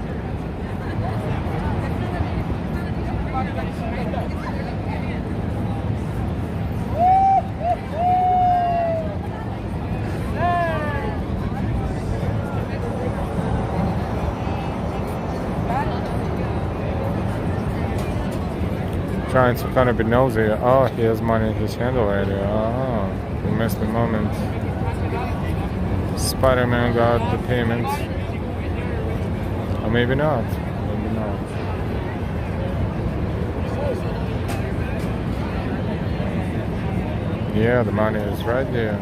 Trying to kind of be nosy. Oh, he has money in his hand already. Oh, we missed the moment. Spider-Man got the payment. Or maybe not. Maybe not. Yeah, the money is right there.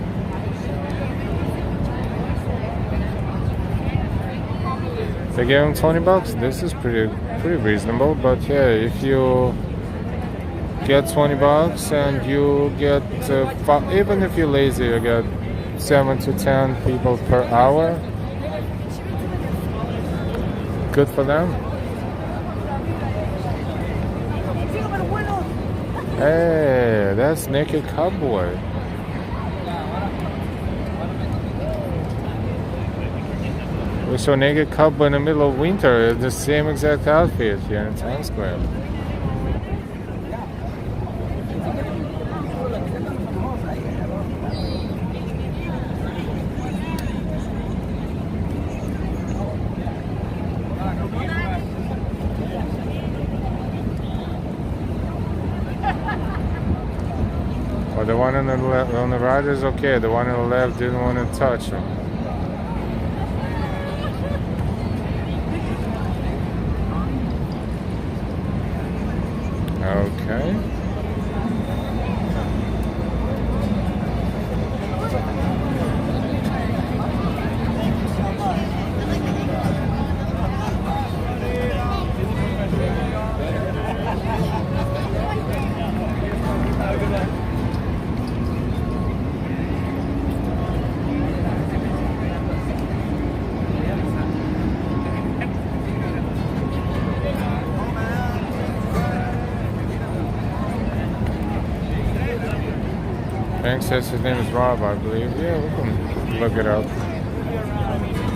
They gave him $20. This is pretty reasonable. But yeah, if you get $20 and you get even if you're lazy, you get 7 to 10 people per hour. Good for them. Hey, that's Naked Cowboy. We saw Naked Cowboy in the middle of winter. It's the same exact outfit here in Times Square. the one on the left, on the right is okay. The one on the left didn't want to touch him. Okay. Bank says his name is Rob, I believe. Yeah, we can look it up.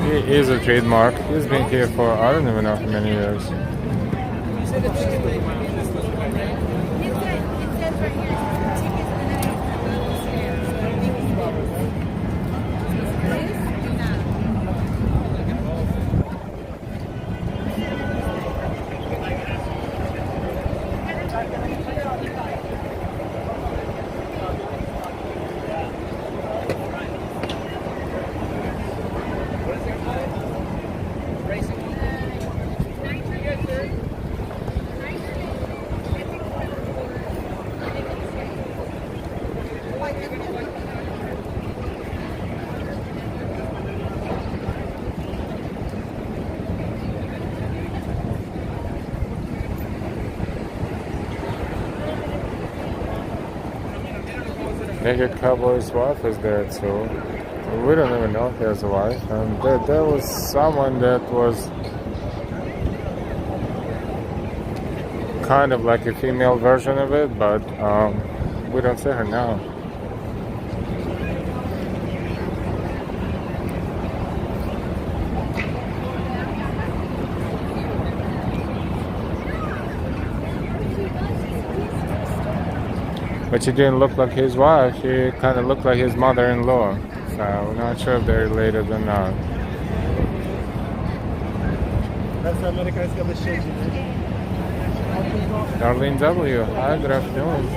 He is a trademark. He's been here for I don't even know how many years. Naked Cowboy's wife is there too. We don't even know if he has a wife. And there was someone that was kind of like a female version of it, but we don't see her now. But she didn't look like his wife. She kind of looked like his mother-in-law. So we're not sure if they're related or not. Darlene W. Hi, good afternoon.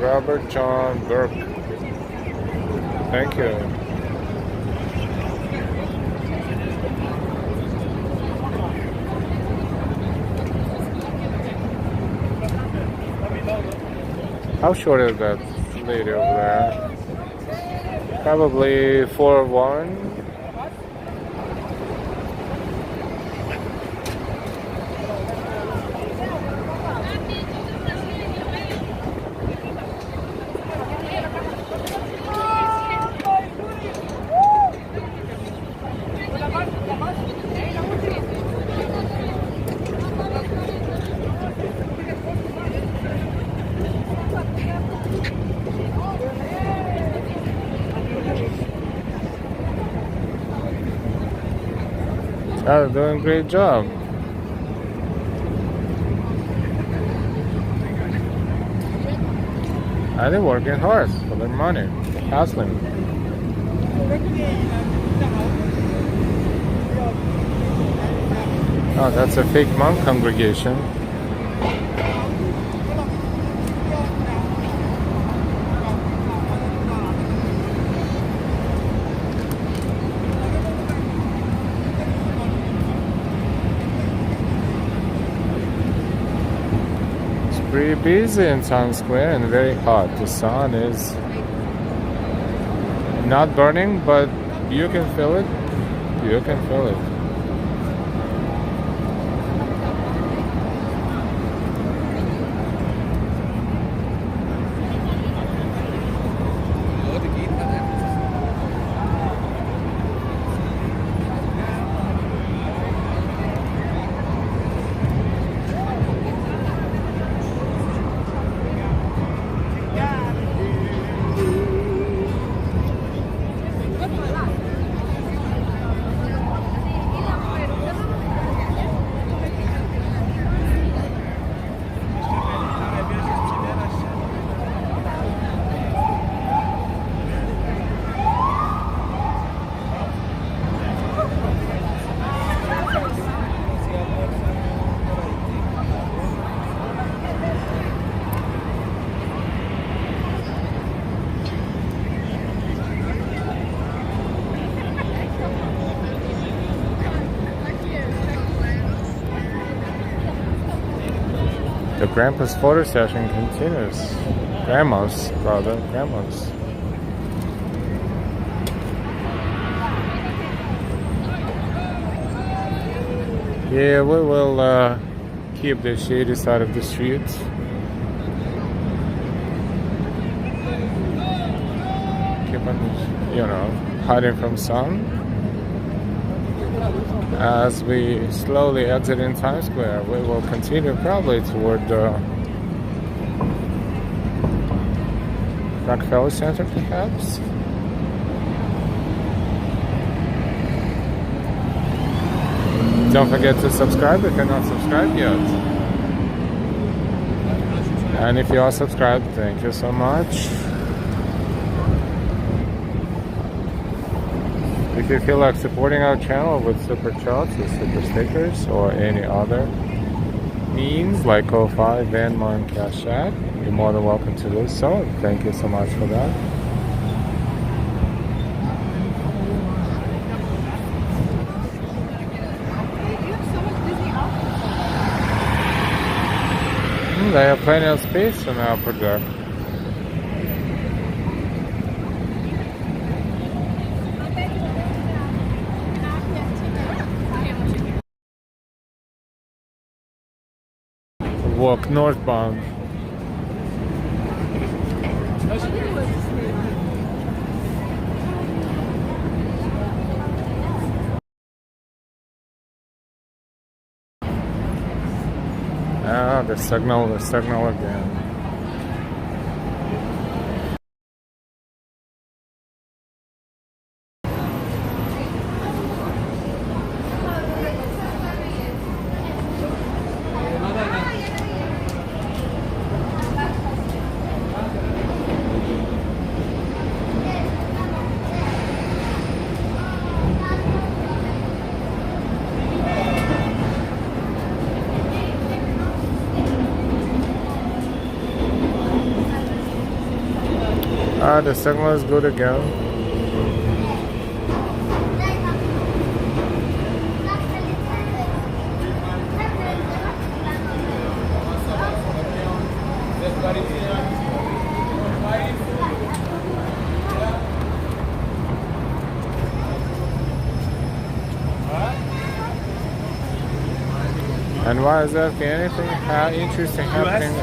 Robert John Burke. Thank you. How short is that lady over there? Probably 4'1". They're doing a great job. And they're working hard for their money, hustling. Oh, that's a fake monk congregation. Pretty busy in Times Square and very hot. The sun is not burning, but you can feel it. You can feel it. The grandpa's photo session continues. Grandma's, rather, grandma's. Yeah, we will keep the shady side of the street. Keep on, you know, hiding from sun. As we slowly exit in Times Square, we will continue probably toward the Rockefeller Center, perhaps. Don't forget to subscribe if you're not subscribed yet. And if you are subscribed, thank you so much. If you feel like supporting our channel with SuperChats or SuperStickers or any other means like Ko-Fi, Venmo, and Cash App, you're more than welcome to do so. Thank you so much for that. They have plenty of space in our project. Walk northbound. Ah, the signal again. Ah, the signal is good again. And why is that? Anything interesting happening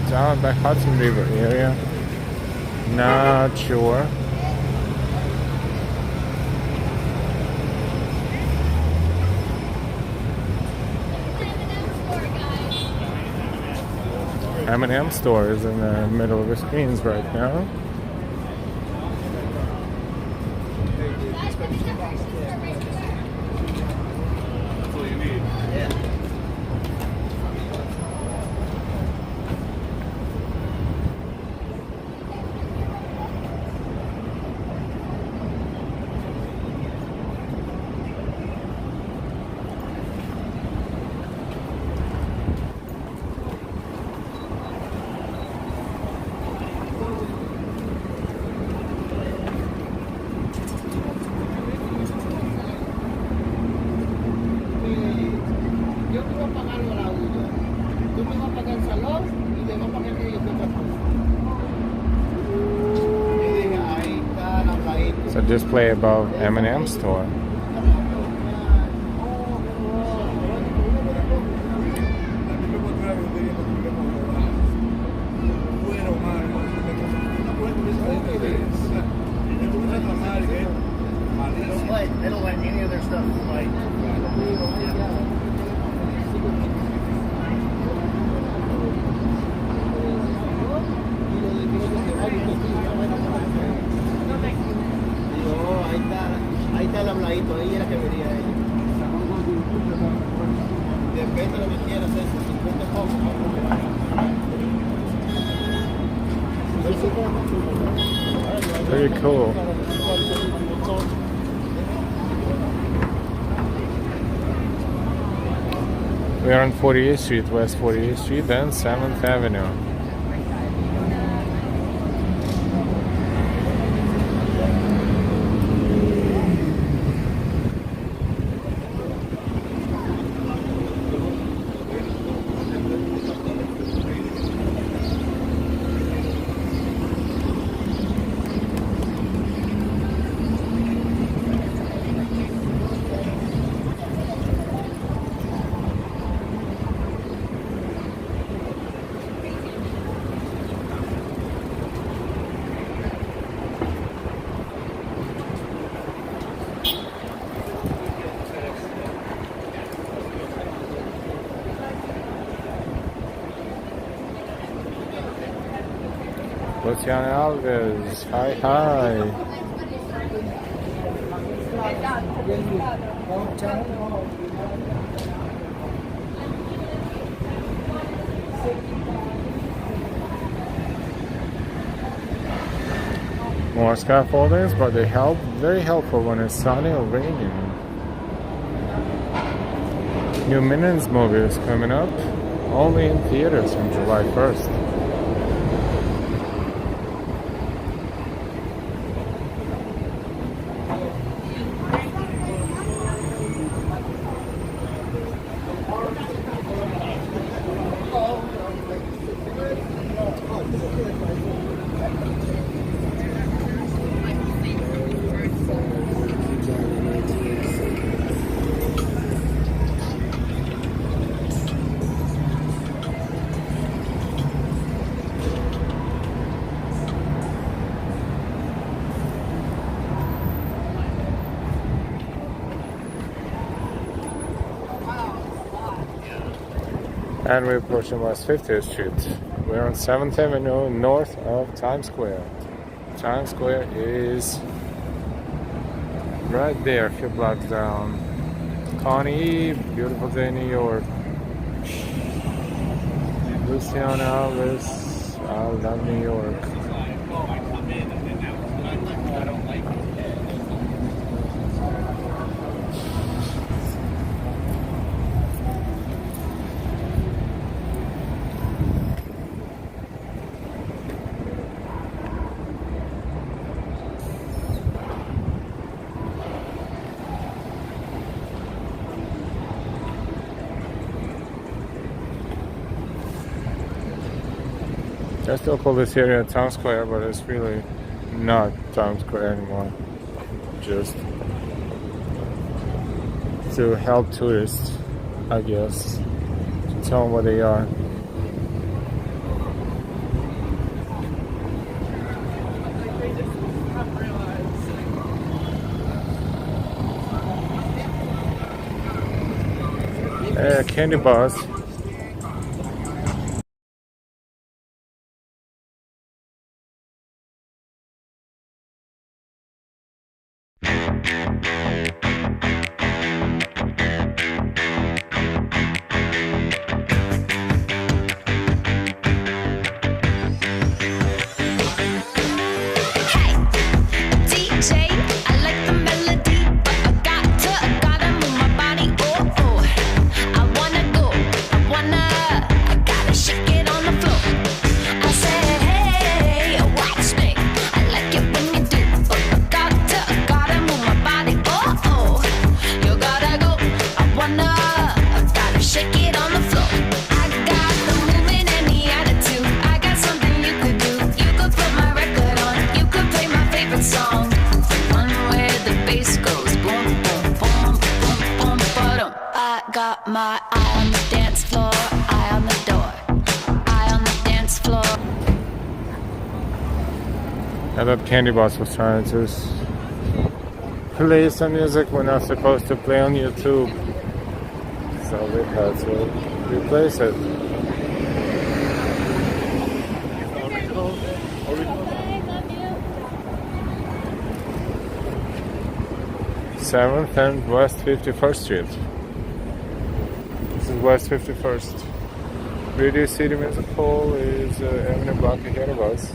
down by Hudson River area? Not sure. M&M store is in the middle of the screens right now. It's a display above M&M store. They don't like any of their stuff to fight. Ahí está el habladito, ahí era que venía ella. Depende de lo que quieras, 50 Very cool. We are on 48th Street, West 48th Street, then 7th Avenue. Luciano Alves, hi, hi. More scaffoldings, but they help, very helpful when it's sunny or raining. New Minions movie is coming up, only in theaters on July 1st. And we're approaching West 50th Street. We're on 7th Avenue, north of Times Square. Times Square is right there, a few blocks down. Connie, beautiful day in New York. Luciano Alves, I love New York. I still call this area Town Square, but it's really not Town Square anymore. Just to help tourists, I guess, to tell them what they are. Candy bars. My eye on the dance floor, eye on the door, eye on the dance floor. I thought Candy Boss was trying to play some music we're not supposed to play on YouTube, so we had to replace it. Seventh and West 51st Street. This is West 51st. Radio City Music Hall is Avenue block ahead of us.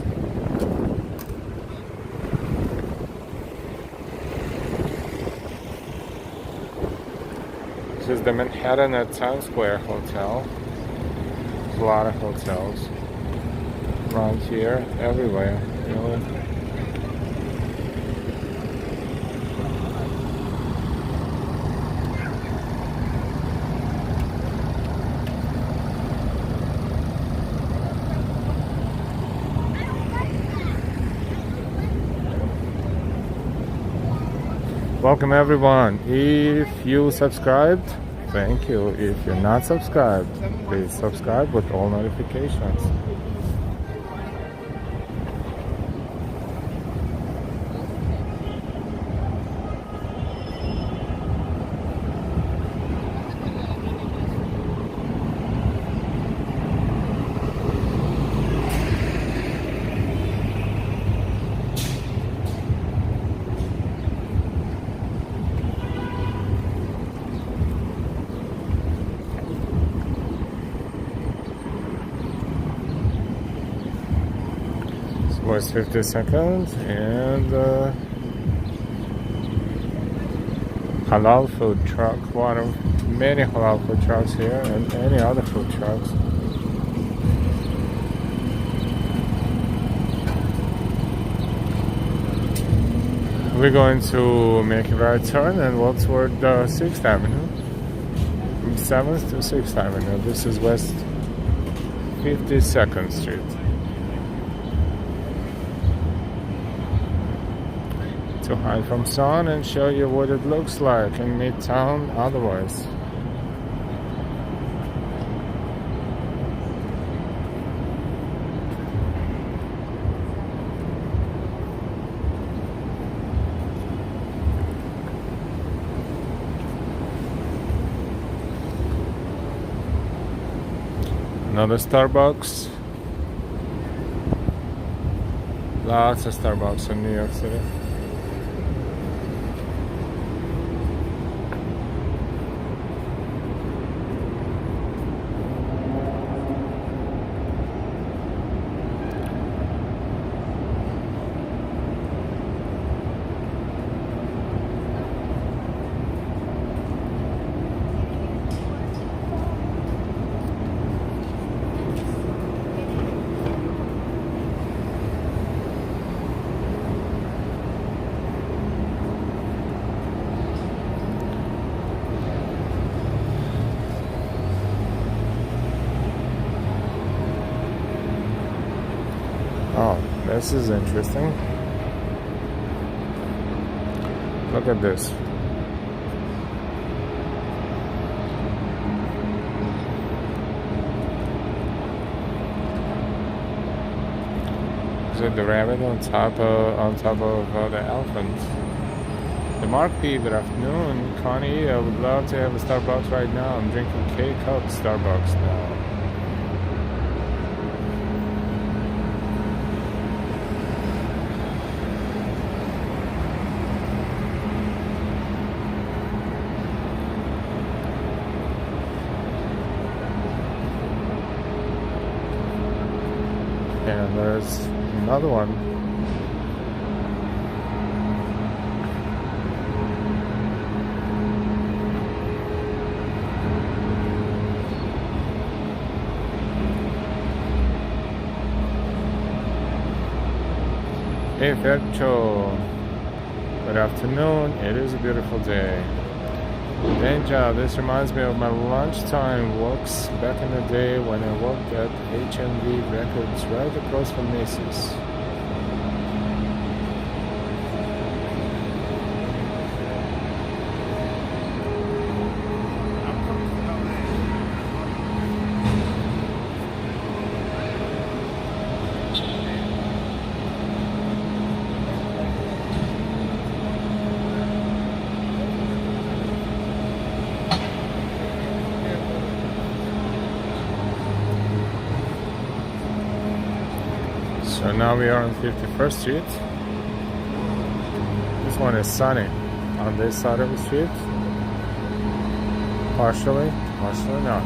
This is the Manhattan at Times Square Hotel. There's a lot of hotels around here, everywhere, really. Welcome everyone. If you subscribed, thank you. If you're not subscribed, please subscribe with all notifications. West 52nd, and halal food truck, one of many halal food trucks here, and any other food trucks. We're going to make a right turn and walk toward 6th Avenue, from 7th to 6th Avenue. This is West 52nd Street. To hide from sun and show you what it looks like in Midtown otherwise. Another Starbucks. Lots of Starbucks in New York City. Oh, this is interesting. Look at this. Is it the rabbit on top of the elephant? The Mark P. Good afternoon, Connie. I would love to have a Starbucks right now. I'm drinking K-Cup Starbucks now. And there's another one. Hey Fercho, good afternoon. It is a beautiful day. Danja, this reminds me of my lunchtime walks back in the day when I worked at HMV Records right across from Macy's. So now we are on 51st Street. This one is sunny on this side of the street. Partially not.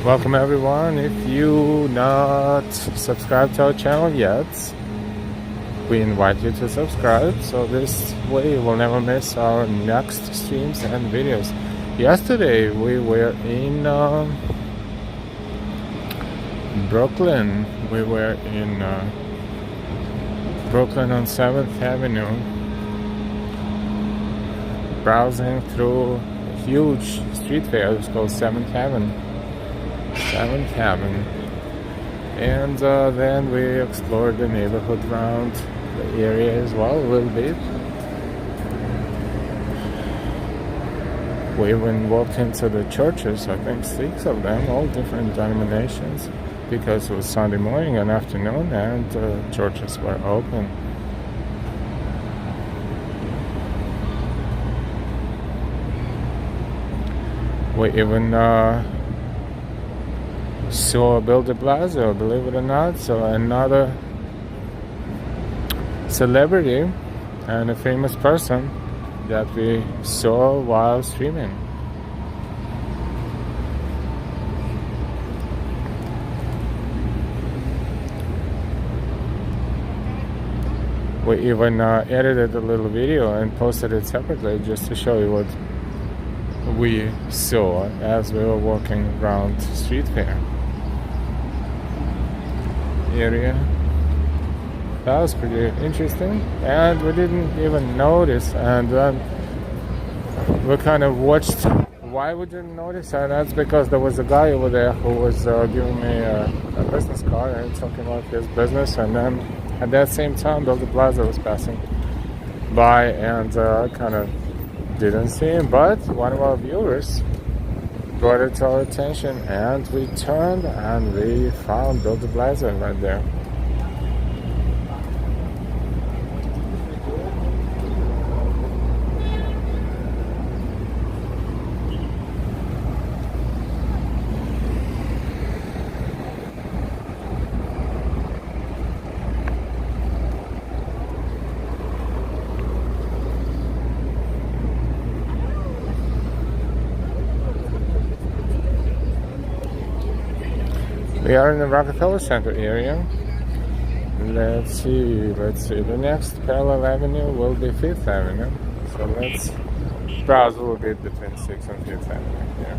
Welcome everyone. If you not subscribed to our channel yet, we invite you to subscribe so this way you will never miss our next streams and videos. Yesterday we were in Brooklyn. We were in Brooklyn on 7th Avenue, browsing through a huge street fair. It's called 7th Avenue. And then we explored the neighborhood around the area as well a little bit. We even walked into the churches, I think 6 of them, all different denominations, because it was Sunday morning and afternoon and churches were open. We even saw Bill de Blasio, believe it or not. So another celebrity and a famous person that we saw while streaming. We even edited a little video and posted it separately just to show you what we saw as we were walking around street fair area. That was pretty interesting, and we didn't even notice, and we kind of watched why we didn't notice, and that's because there was a guy over there who was giving me a business card and talking about his business, and then at that same time Bill de Blasio was passing by, and I kind of didn't see him, but one of our viewers brought it to our attention, and we turned and we found Bill de Blasio right there. We are in the Rockefeller Center area. Let's see. The next parallel avenue will be 5th Avenue. So let's browse a little bit between 6th and 5th Avenue here.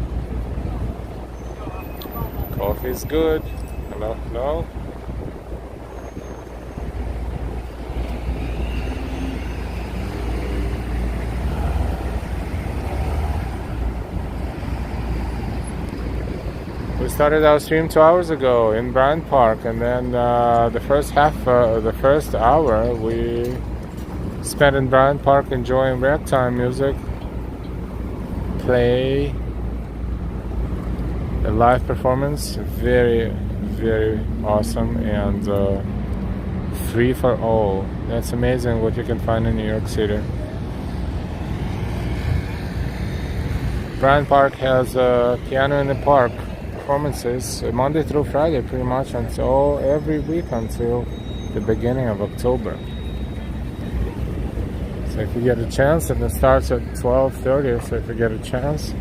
Coffee is good. Hello, hello. We started our stream 2 hours ago in Bryant Park, and then the first hour we spent in Bryant Park enjoying ragtime music, play, a live performance, very, very awesome, and free for all. That's amazing what you can find in New York City. Bryant Park has piano in the park performances Monday through Friday, pretty much until every week until the beginning of October. So if you get a chance, and it starts at 12:30. So if you get a chance,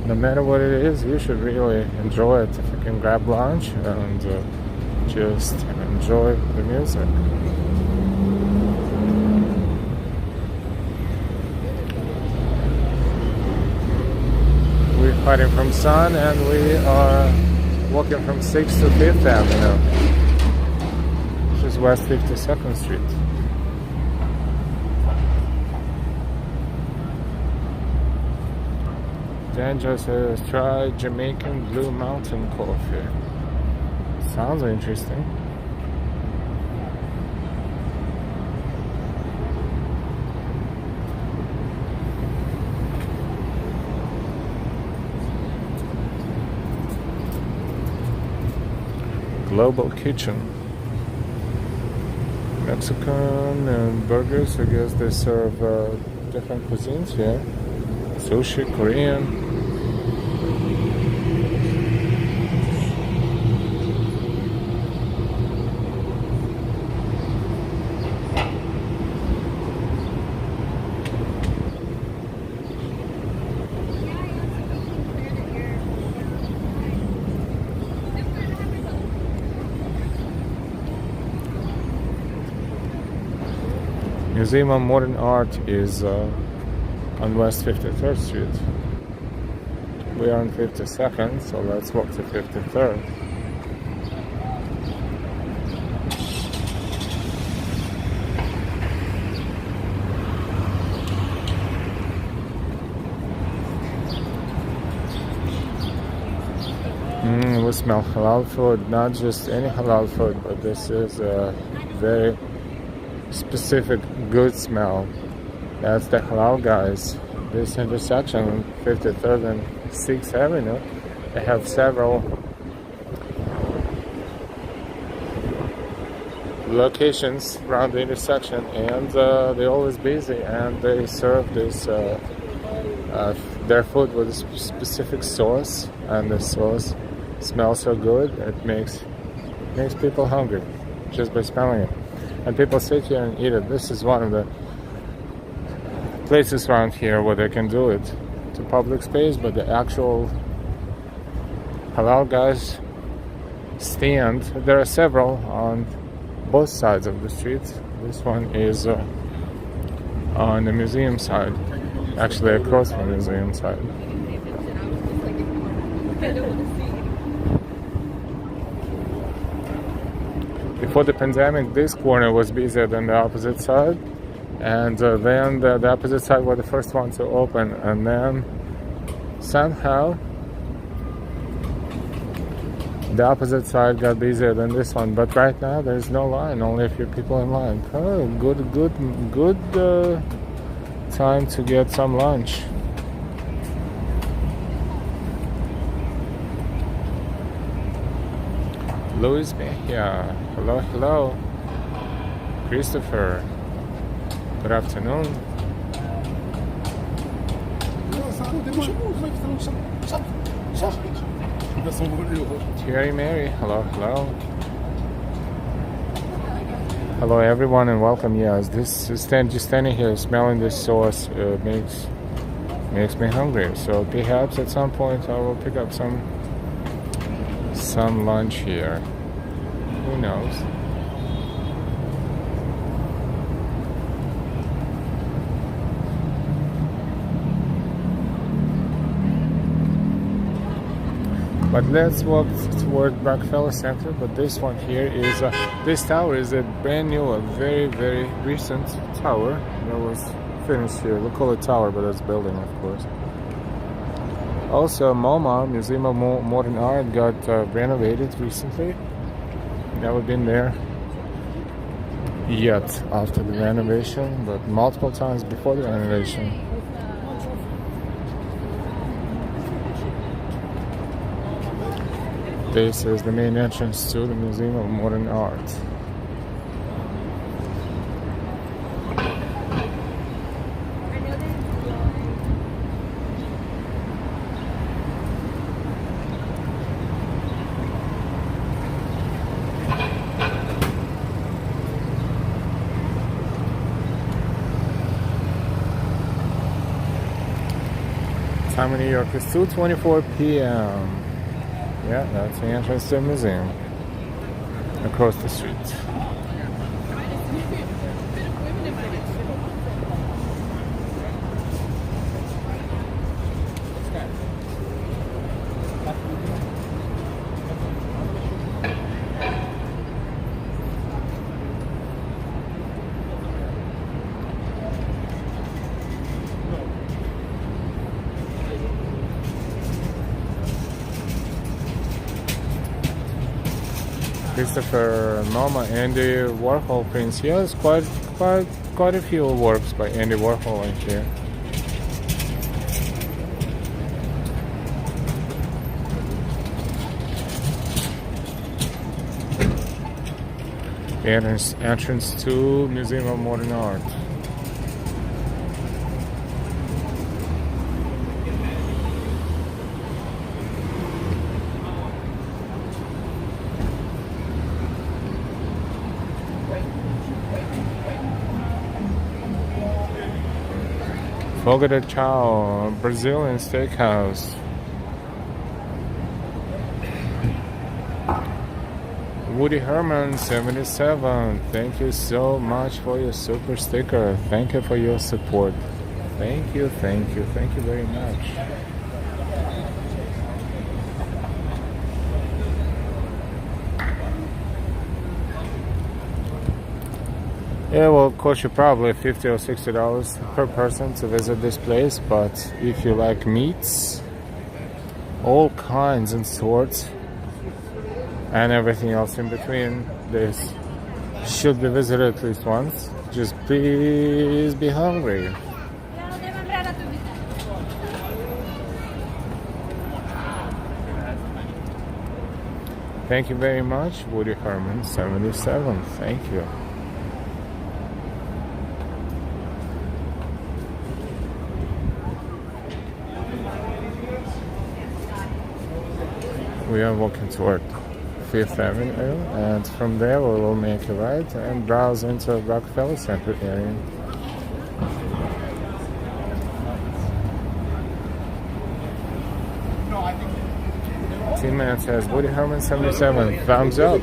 no matter what it is, you should really enjoy it. If you can grab lunch and just enjoy the music. We're fighting from sun, and we are walking from 6th to 5th Avenue, which is West 52nd Street. Dan just says, try Jamaican Blue Mountain coffee. Sounds interesting. Global Kitchen. Mexican and burgers, I guess they serve different cuisines here. Sushi, Korean. Museum of Modern Art is on West 53rd Street. We are on 52nd, so let's walk to 53rd. We smell halal food, not just any halal food, but this is a very specific good smell. That's the halal guys. This intersection, 53rd and 6th Avenue, they have several locations around the intersection, and they're always busy, and they serve this their food with a specific sauce, and the sauce Smells so good, it makes people hungry just by smelling it. And people sit here and eat it. This is one of the places around here where they can do it. It's a public space, but the actual halal guys stand. There are several on both sides of the street. This one is on the museum side, actually across from the museum side. Before the pandemic, this corner was busier than the opposite side, and then the opposite side were the first one to open, and then somehow the opposite side got busier than this one. But right now there's no line, only a few people in line. Oh, good time to get some lunch. Louis Mejia, hello. Christopher, good afternoon. Thierry Mary, hello. Hello everyone and welcome. Yes, just standing here smelling this sauce makes me hungry. So perhaps at some point I will pick up some lunch here. Who knows? But let's walk toward Rockefeller Center. But this one here is this tower is a brand new, a very, very recent tower that was finished here. We call it tower, but it's building, of course. Also, MoMA, Museum of Modern Art, got renovated recently. Never been there yet after the renovation, but multiple times before the renovation. This is the main entrance to the Museum of Modern Art. Time in New York is 2:24 p.m. Yeah, that's the entrance to the museum. Across the street. Christopher, MoMA, Andy Warhol prints. Yes, quite a few works by Andy Warhol in here. The entrance to Museum of Modern Art. Fogo de Chao, Brazilian steakhouse. Woody Herman 77, thank you so much for your super sticker. Thank you for your support. Thank you very much. Yeah, well, it costs you probably $50 or $60 per person to visit this place, but if you like meats, all kinds and sorts, and everything else in between, this should be visited at least once. Just please be hungry. Thank you very much, Woody Herman 77. Thank you. we are walking toward Fifth Avenue, and from there we will make a right and browse into Rockefeller Center area. Team Man says Woody Herman 77, thumbs up.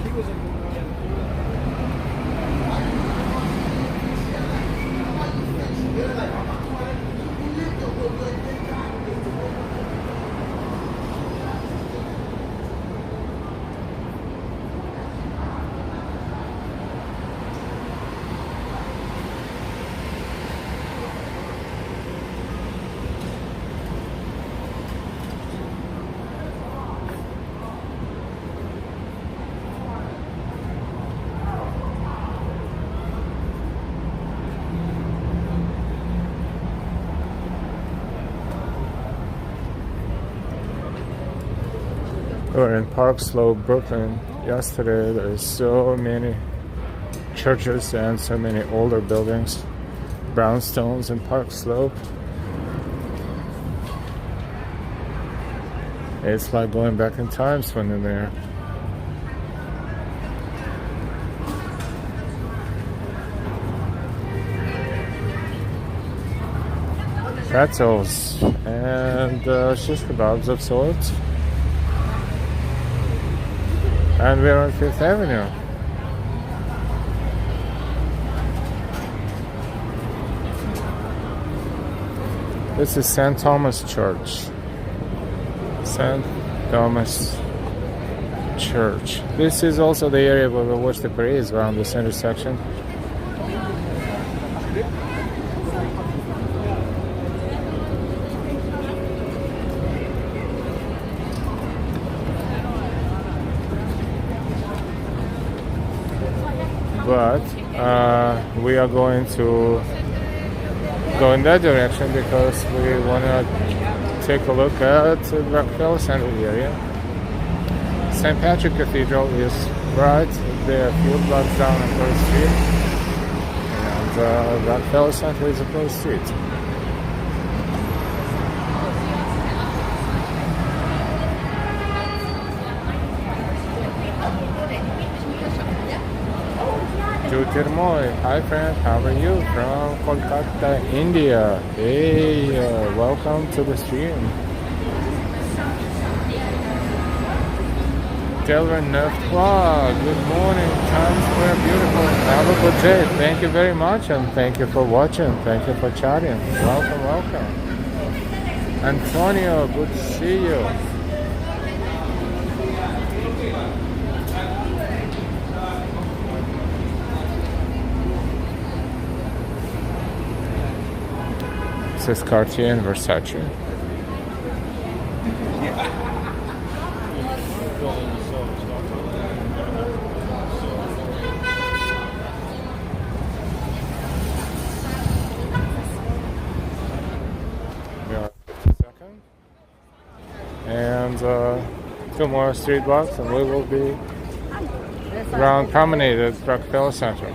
We're in Park Slope, Brooklyn. Yesterday, there's so many churches and so many older buildings, brownstones in Park Slope. It's like going back in times when you're there. Pretzels and shish kebabs of sorts. And we're on Fifth Avenue. This is St. Thomas Church. St. Thomas Church. This is also the area where we watch the parades around this intersection. But we are going to go in that direction because we want to take a look at the Rockefeller Center area. St.Patrick Cathedral is right there, a few blocks down on 3rd Street, and Rockefeller Center is across the street. Jyotirmoy, hi friend, how are you? From Kolkata, India. Hey, welcome to the stream. Delvin Neftwa, good morning, Times Square, beautiful. Have a good day. Thank you very much, and thank you for watching. Thank you for chatting. Welcome, welcome. Antonio, good to see you. This is Cartier and Versace. We are 52nd. And 2 more street blocks and we will be around Promenade at Rockefeller Center.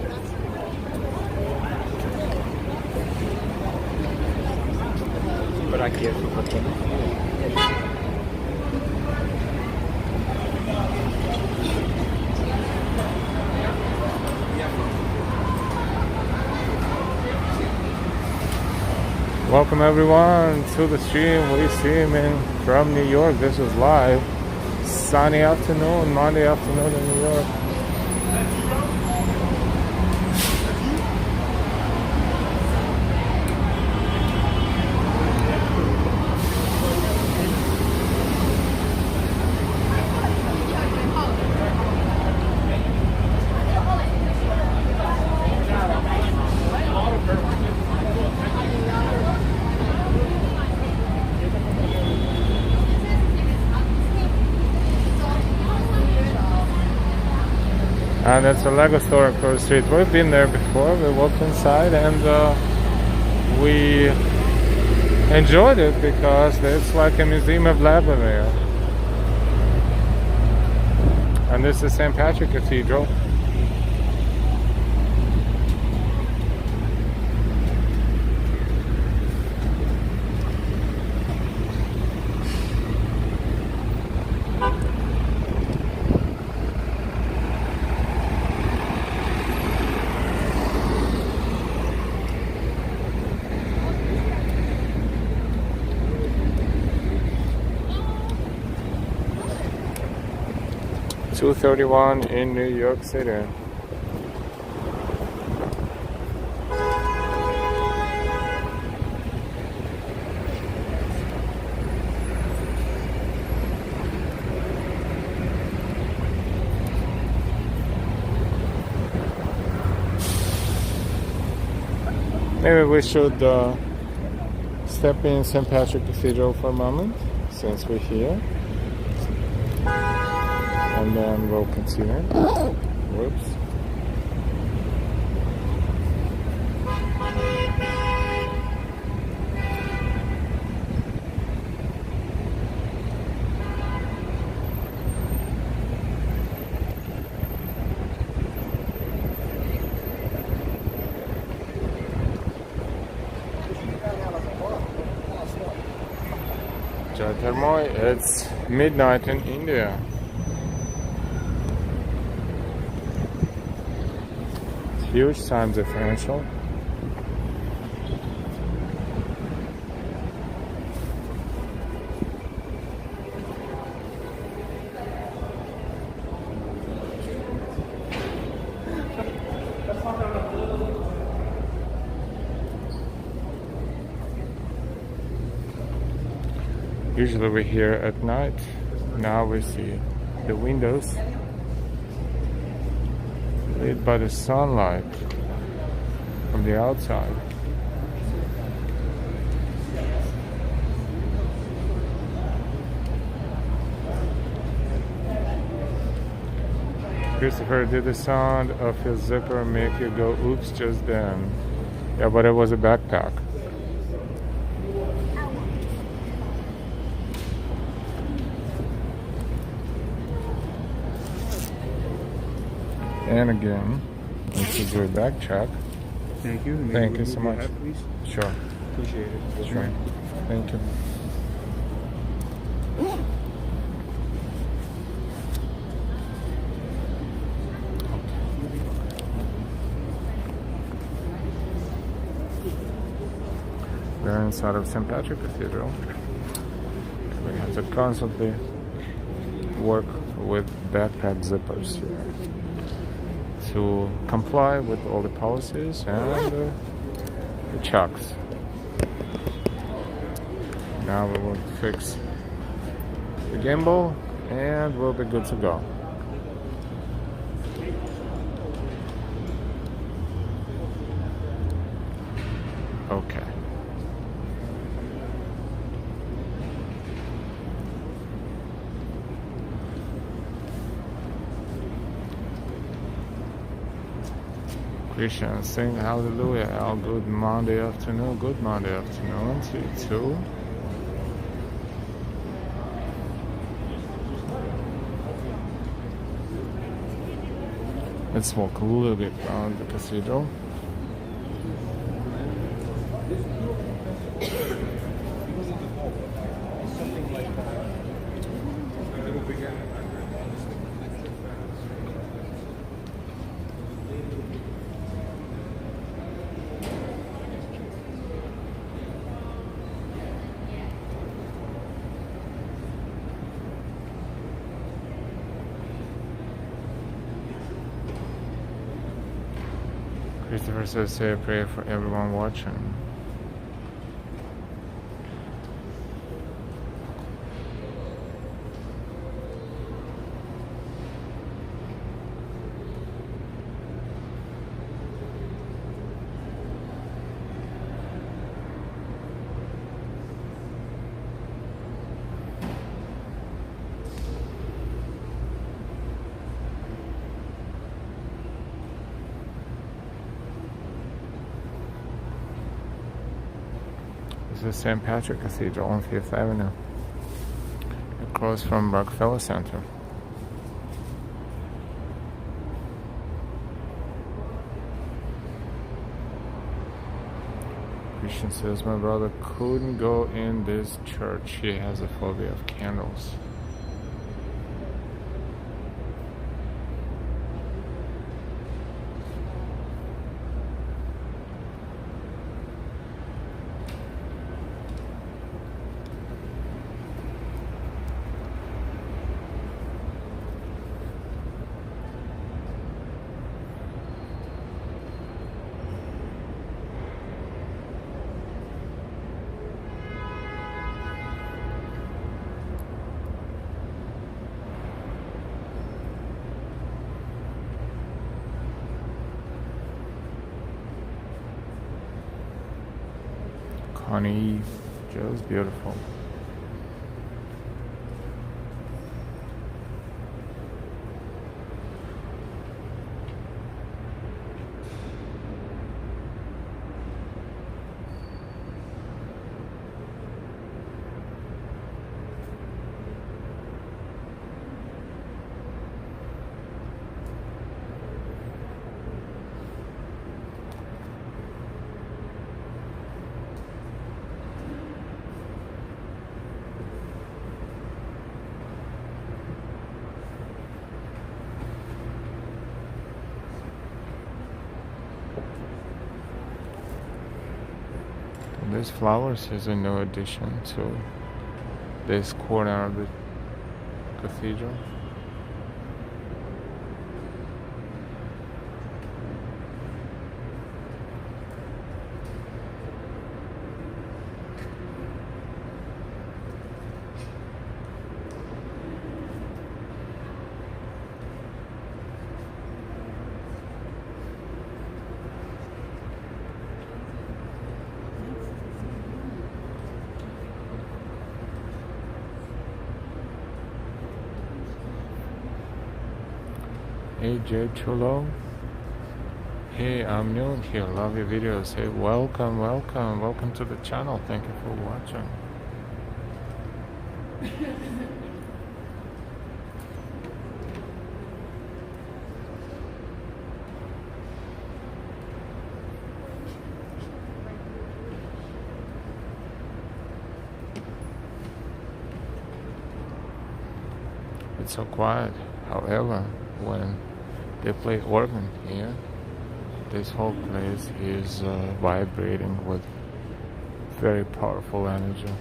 Welcome everyone to the stream. We streaming from New York. This is live. Sunny afternoon, Monday afternoon in New York. And it's a Lego store across the street. We've been there before. We walked inside and we enjoyed it because it's like a museum of Lego there. And this is St.Patrick Cathedral. 231 in New York City. Maybe we should step in St.Patrick Cathedral for a moment, since we're here. And then we'll continue. Whoops. It's midnight in India. It's huge time differential. Usually we're here at night. Now we see the windows lit by the sunlight from the outside. Christopher, did the sound of his zipper make you go oops just then? Yeah, but it was a backpack. And again, let's do a back check. Thank you. Thank you so much. Hat, please. Sure. Appreciate it. Sure. Thank you. We're inside of St.Patrick Cathedral. We have to constantly work with backpack zippers here to comply with all the policies and the checks. Now we will fix the gimbal and we'll be good to go. Okay. Christian, sing hallelujah. All good Monday afternoon. Good Monday afternoon to you too. Let's walk a little bit around the cathedral. Christopher says, say a prayer for everyone watching. This is St. Patrick Cathedral on 5th Avenue, across from Rockefeller Center. Christian says, my brother couldn't go in this church. He has a phobia of candles. Honey, just beautiful. These flowers is a new addition to this corner of the cathedral. Hey Jay Chulo. Hey, I'm new here. Love your videos. Hey, welcome to the channel. Thank you for watching. It's so quiet. However, when they play organ here, this whole place is vibrating with very powerful energy.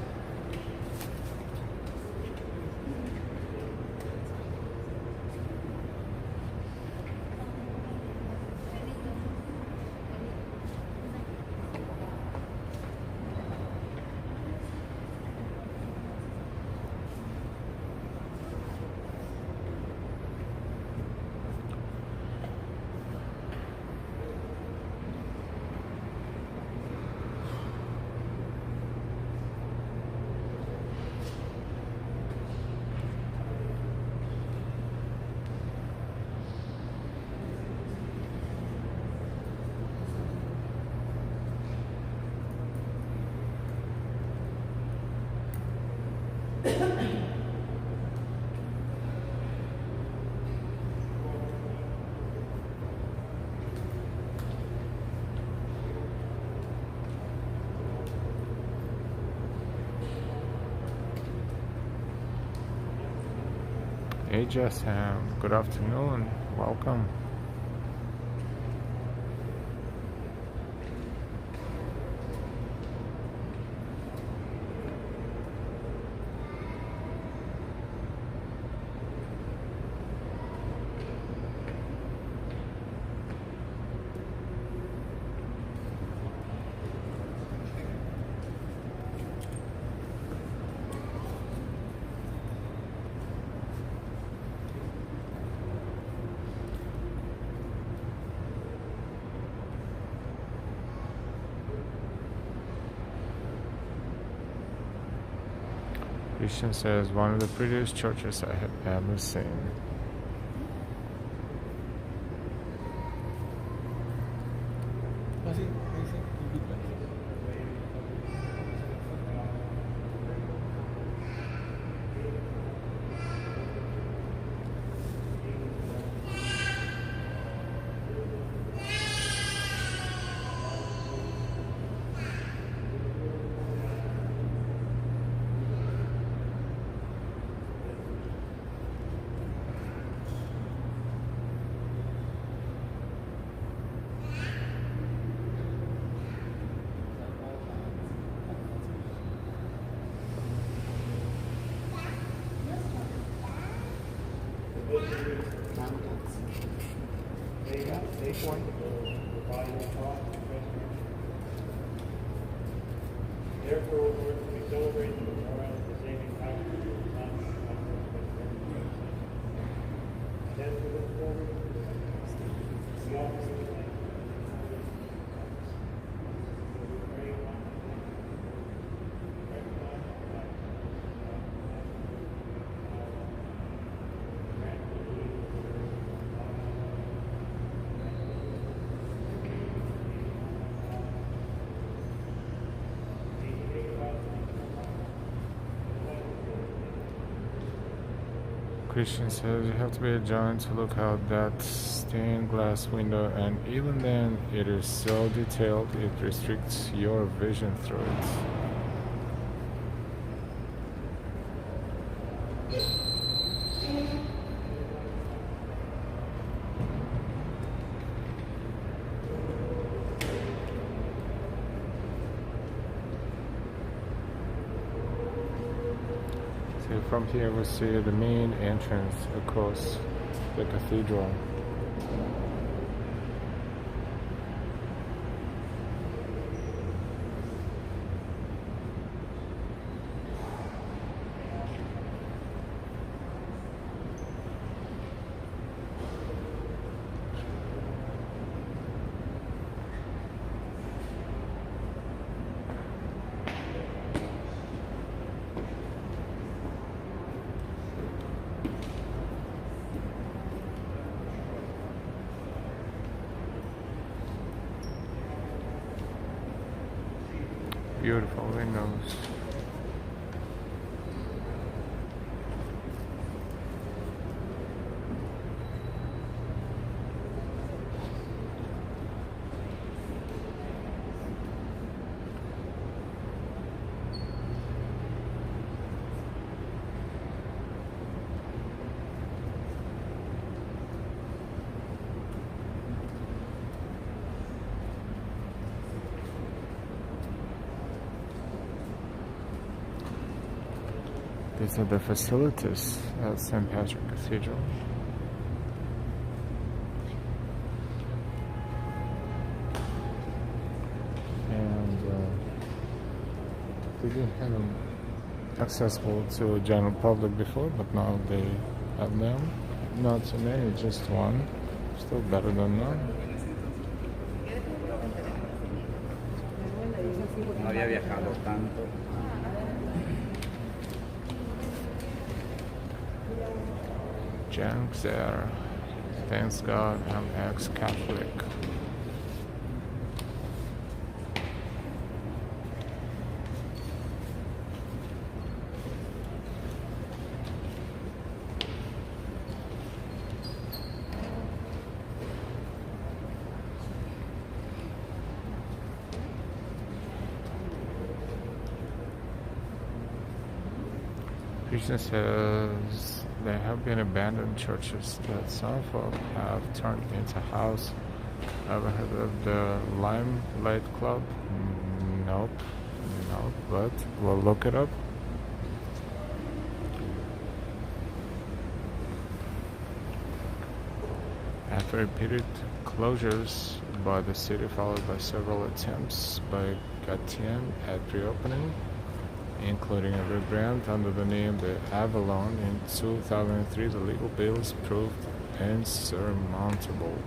Hey Jessam, good afternoon, welcome. Christian says, one of the prettiest churches I have ever seen. Therefore, we celebrate the memorial of the saving power of the Son. As we look forward to the we also thank you. We pray Christian says you have to be a giant to look out that stained glass window, and even then it is so detailed it restricts your vision through it. So from here we see the main entrance across the cathedral. Beautiful windows. These are the facilities at St.Patrick Cathedral. And they didn't have them accessible to general public before, but now they have them. Not so many, just one. Still better than none. No había viajado tanto. Junk there. Thanks God I'm ex-Catholic. Christian says there have been abandoned churches that some folk have turned into house. Ever heard of the Limelight Club? Nope, but we'll look it up. After repeated closures by the city, followed by several attempts by Gatien at reopening, including a rebrand under the name the Avalon in 2003, the legal bills proved insurmountable.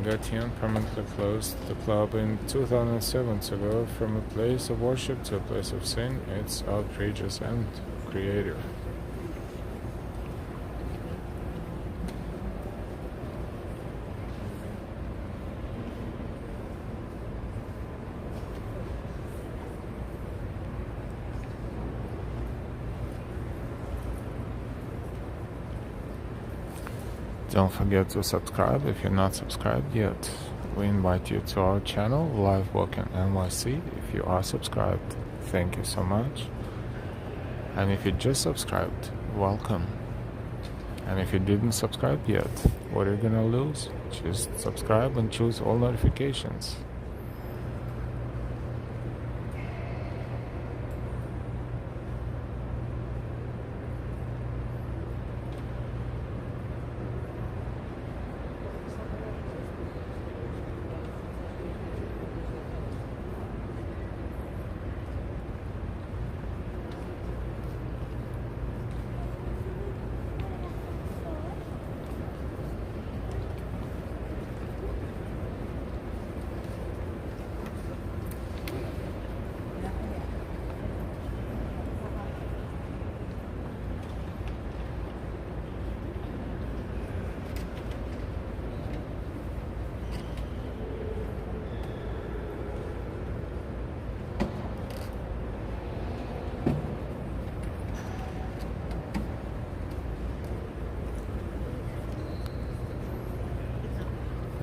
Gatien permanently closed the club in 2007 to go from a place of worship to a place of sin. It's outrageous and creative. Don't forget to subscribe if you're not subscribed yet. We invite you to our channel, Live Walking NYC. If you are subscribed, thank you so much. And if you just subscribed, welcome. And if you didn't subscribe yet, what are you gonna lose? Just subscribe and choose all notifications.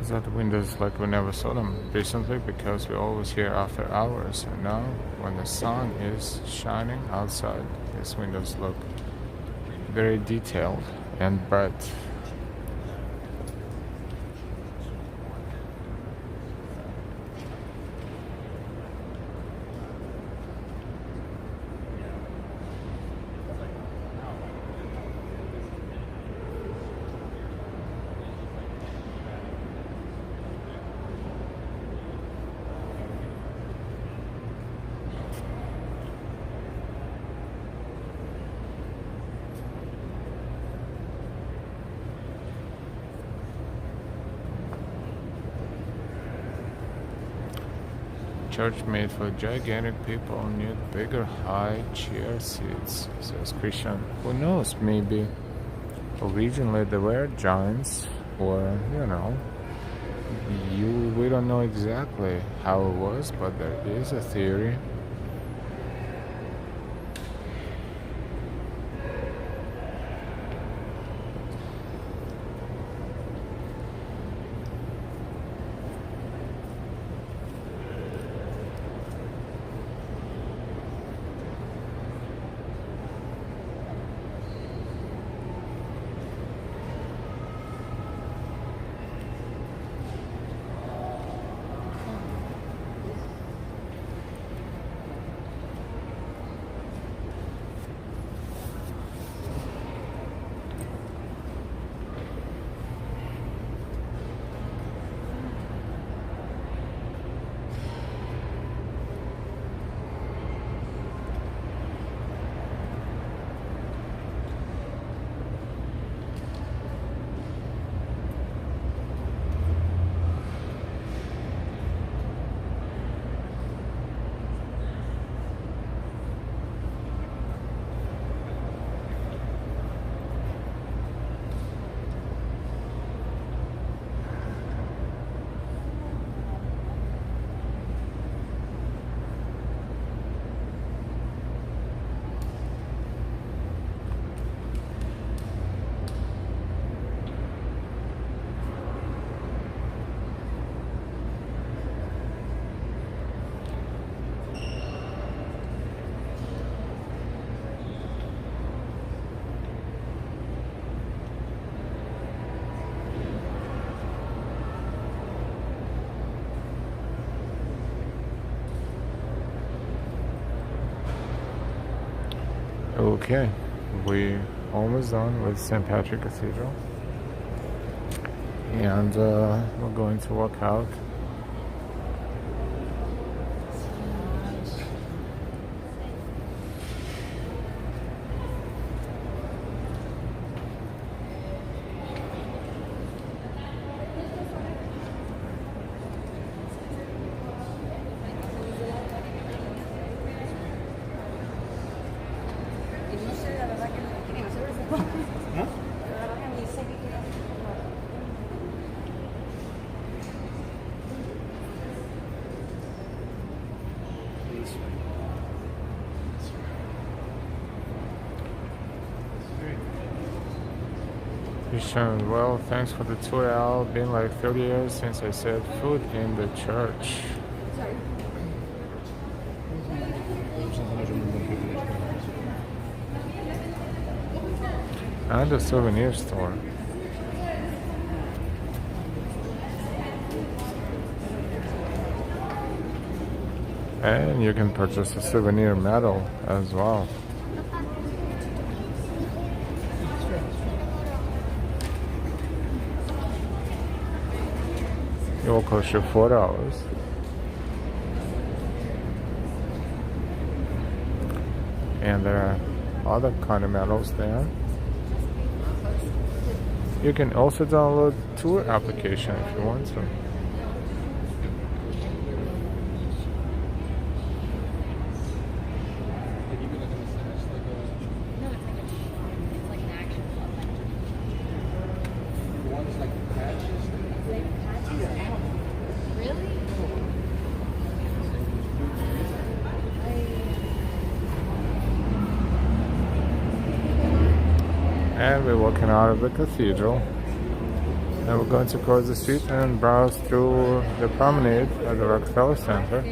notice that the windows, like we never saw them recently because we're always here after hours, and now when the sun is shining outside, these windows look very detailed and bright. Church made for gigantic people need bigger high chair seats, says Christian. Who knows, maybe originally they were giants, or we don't know exactly how it was, but there is a theory. Okay, we're almost done with St.Patrick Cathedral, and we're going to walk out. Christian, well, thanks for the tour, Al. Been like 30 years since I set foot in the church. And a souvenir store. And you can purchase a souvenir medal as well. It will cost you $4. And there are other kind of medals there. You can also download tour application if you want to. And we're walking out of the cathedral. And we're going to cross the street and browse through the promenade at the Rockefeller Center.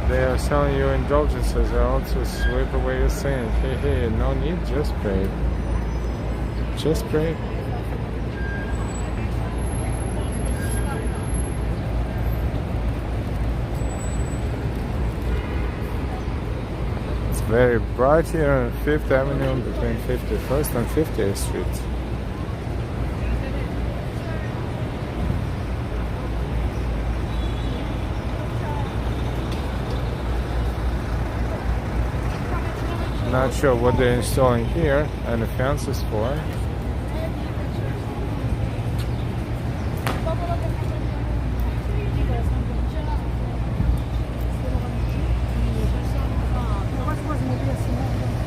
They are selling you indulgences. They also sweep away your sin. Hey, no need, just pray. Just pray. It's very bright here on 5th Avenue between 51st and 50th Street. Not sure what they're installing here and the fence is for.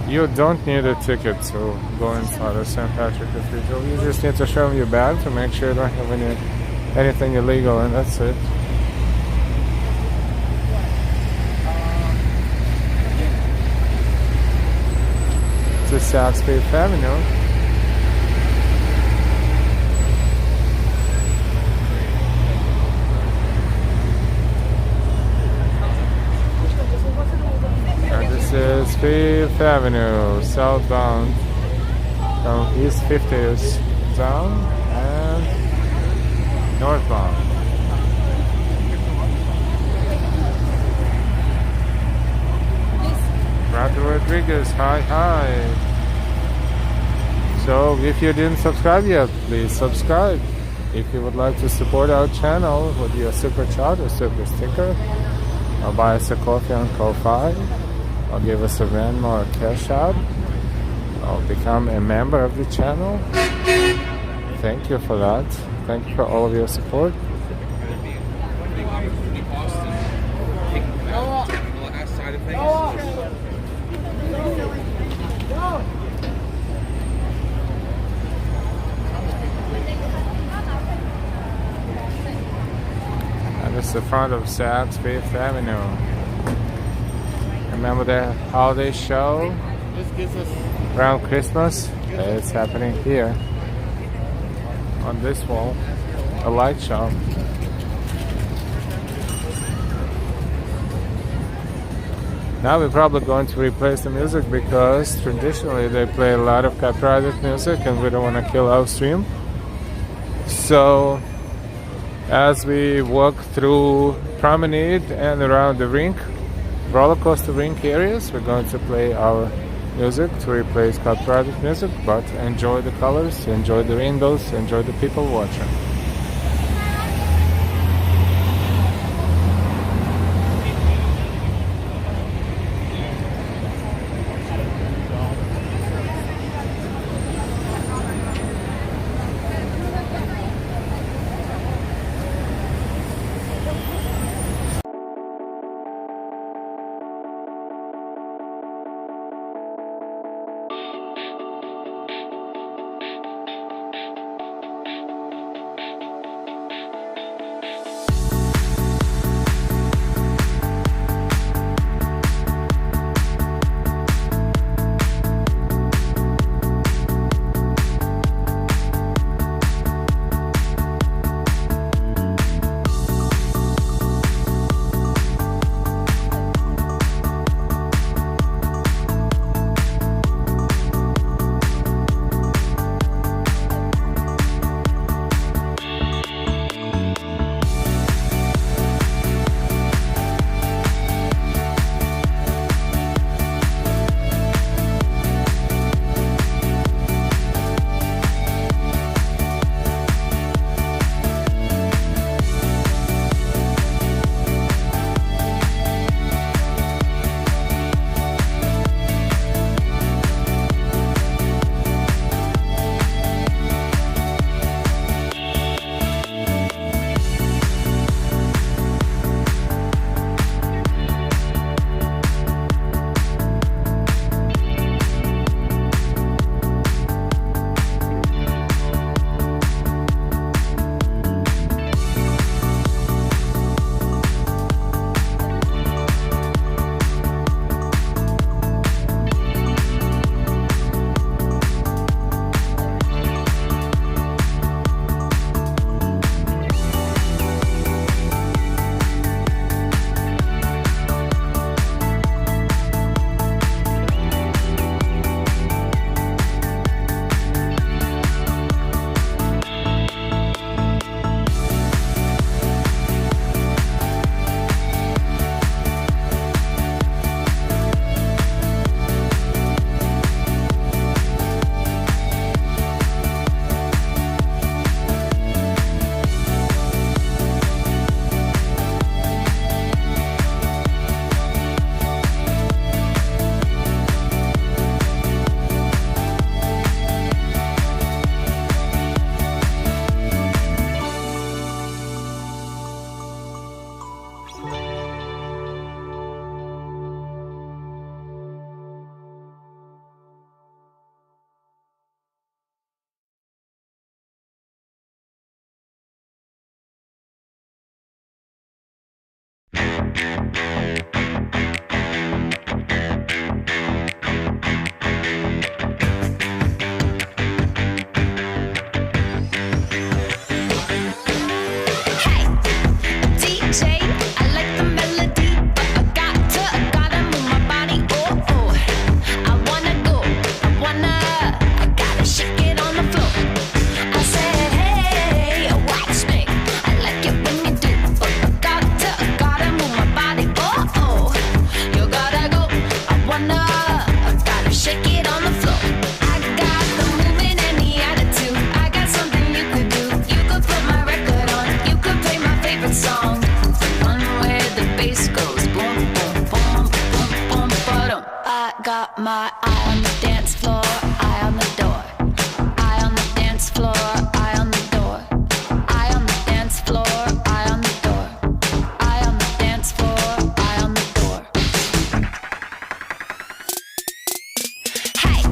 You don't need a ticket to go inside of St.Patrick Cathedral. You just need to show them your bag to make sure you don't have anything illegal, and that's it. To Saks Fifth Avenue. And this is 5th Avenue, southbound from East 50th down and northbound. Rodriguez, hi. So if you didn't subscribe yet, please subscribe. If you would like to support our channel with your super chat or super sticker, or buy us a coffee on Ko-Fi, or give us a Venmo or Cash App, or become a member of the channel. Thank you for that. Thank you for all of your support. This is the front of Saks Fifth Avenue. Remember the holiday show around Christmas? It's happening here on this wall, a light show. Now we're probably going to replace the music because traditionally they play a lot of copyrighted music and we don't want to kill our stream. So as we walk through promenade and around the rink, roller coaster rink areas, we're going to play our music to replace copyrighted music, but enjoy the colors, enjoy the rainbows, enjoy the people watching. got my eye on the dance floor, eye on the door. Eye on the dance floor, eye on the door. Eye on the dance floor, eye on the door. Eye on the dance floor, eye on the door. Hey,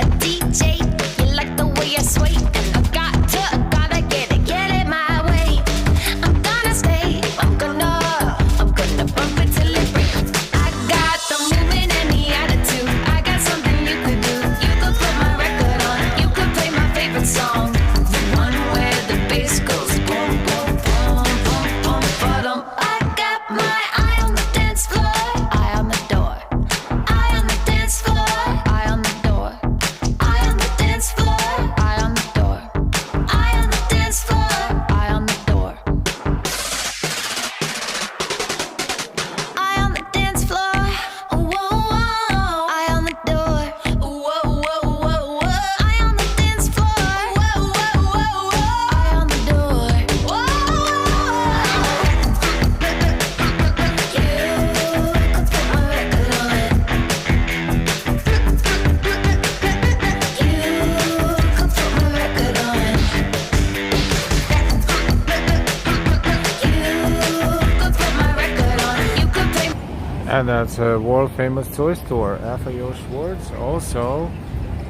a DJ, you like the way I sway? And I gotta get it my way. I'm gonna stay, I'm gonna bump it till it breaks. I got the movement and the attitude. I got something you could do. You could put my record on. You could play my favorite song, the one where the bass goes boom, boom, boom, boom, boom, ba-dum. I got my eye on the dance floor, eye on the door. Eye on the dance floor, eye on the door. Eye on the dance floor, eye on the door. Eye on the dance floor, eye on the door. Eye on the dance floor, whoa, whoa. Eye on the door, whoa, whoa, whoa, whoa. Eye on the dance floor, whoa, whoa, whoa, whoa. Eye on the door, whoa. You could put my record on. You could put my record on. You could play. And that's a world famous toy store, FAO Schwartz. Also,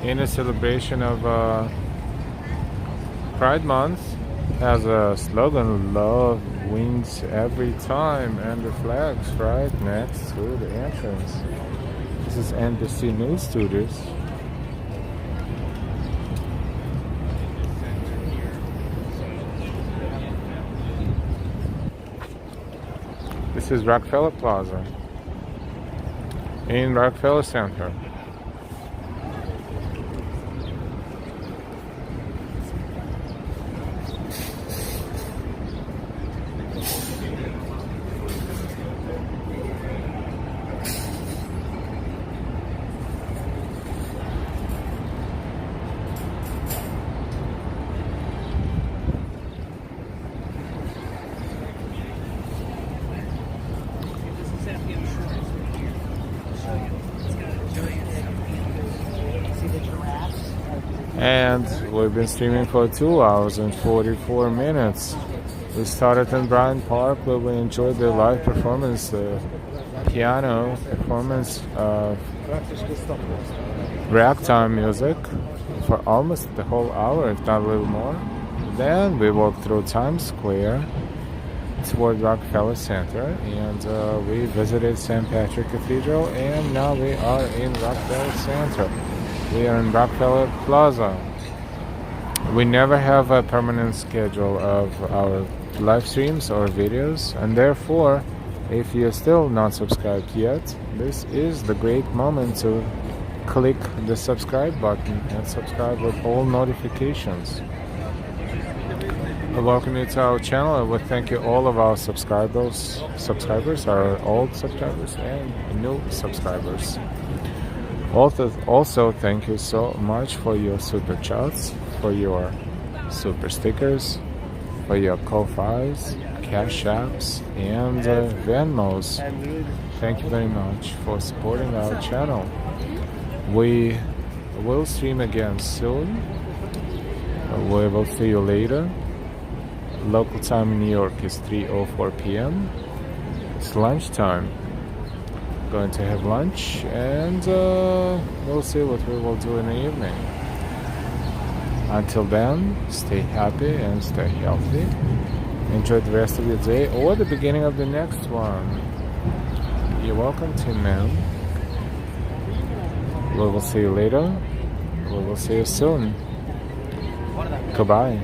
in a celebration of Pride Month, has a slogan, "Love wins every time," and the flags right next to the entrance. This is NBC News Studios. This is Rockefeller Plaza in Rockefeller Center. And we've been streaming for 2 hours and 44 minutes. We started in Bryant Park, where we enjoyed the live performance, the piano performance of ragtime music for almost the whole hour, if not a little more. Then we walked through Times Square toward Rockefeller Center, and we visited St.Patrick Cathedral, and now we are in Rockefeller Center. We are in Rockefeller Plaza. We never have a permanent schedule of our live streams or videos, and therefore, if you're still not subscribed yet, this is the great moment to click the subscribe button and subscribe with all notifications. Welcome you to our channel. I would thank you all of our subscribers, our old subscribers and new subscribers. Also, thank you so much for your super chats, for your super stickers, for your Ko-Fis, Cash Apps, and Venmos. Thank you very much for supporting our channel. We will stream again soon. We will see you later. Local time in New York is 3:04 p.m. It's lunchtime. Going to have lunch, and we'll see what we will do in the evening. Until then, stay happy and stay healthy. Enjoy the rest of your day or the beginning of the next one. You're welcome, Tin Man. We will see you later. We will see you soon. Goodbye.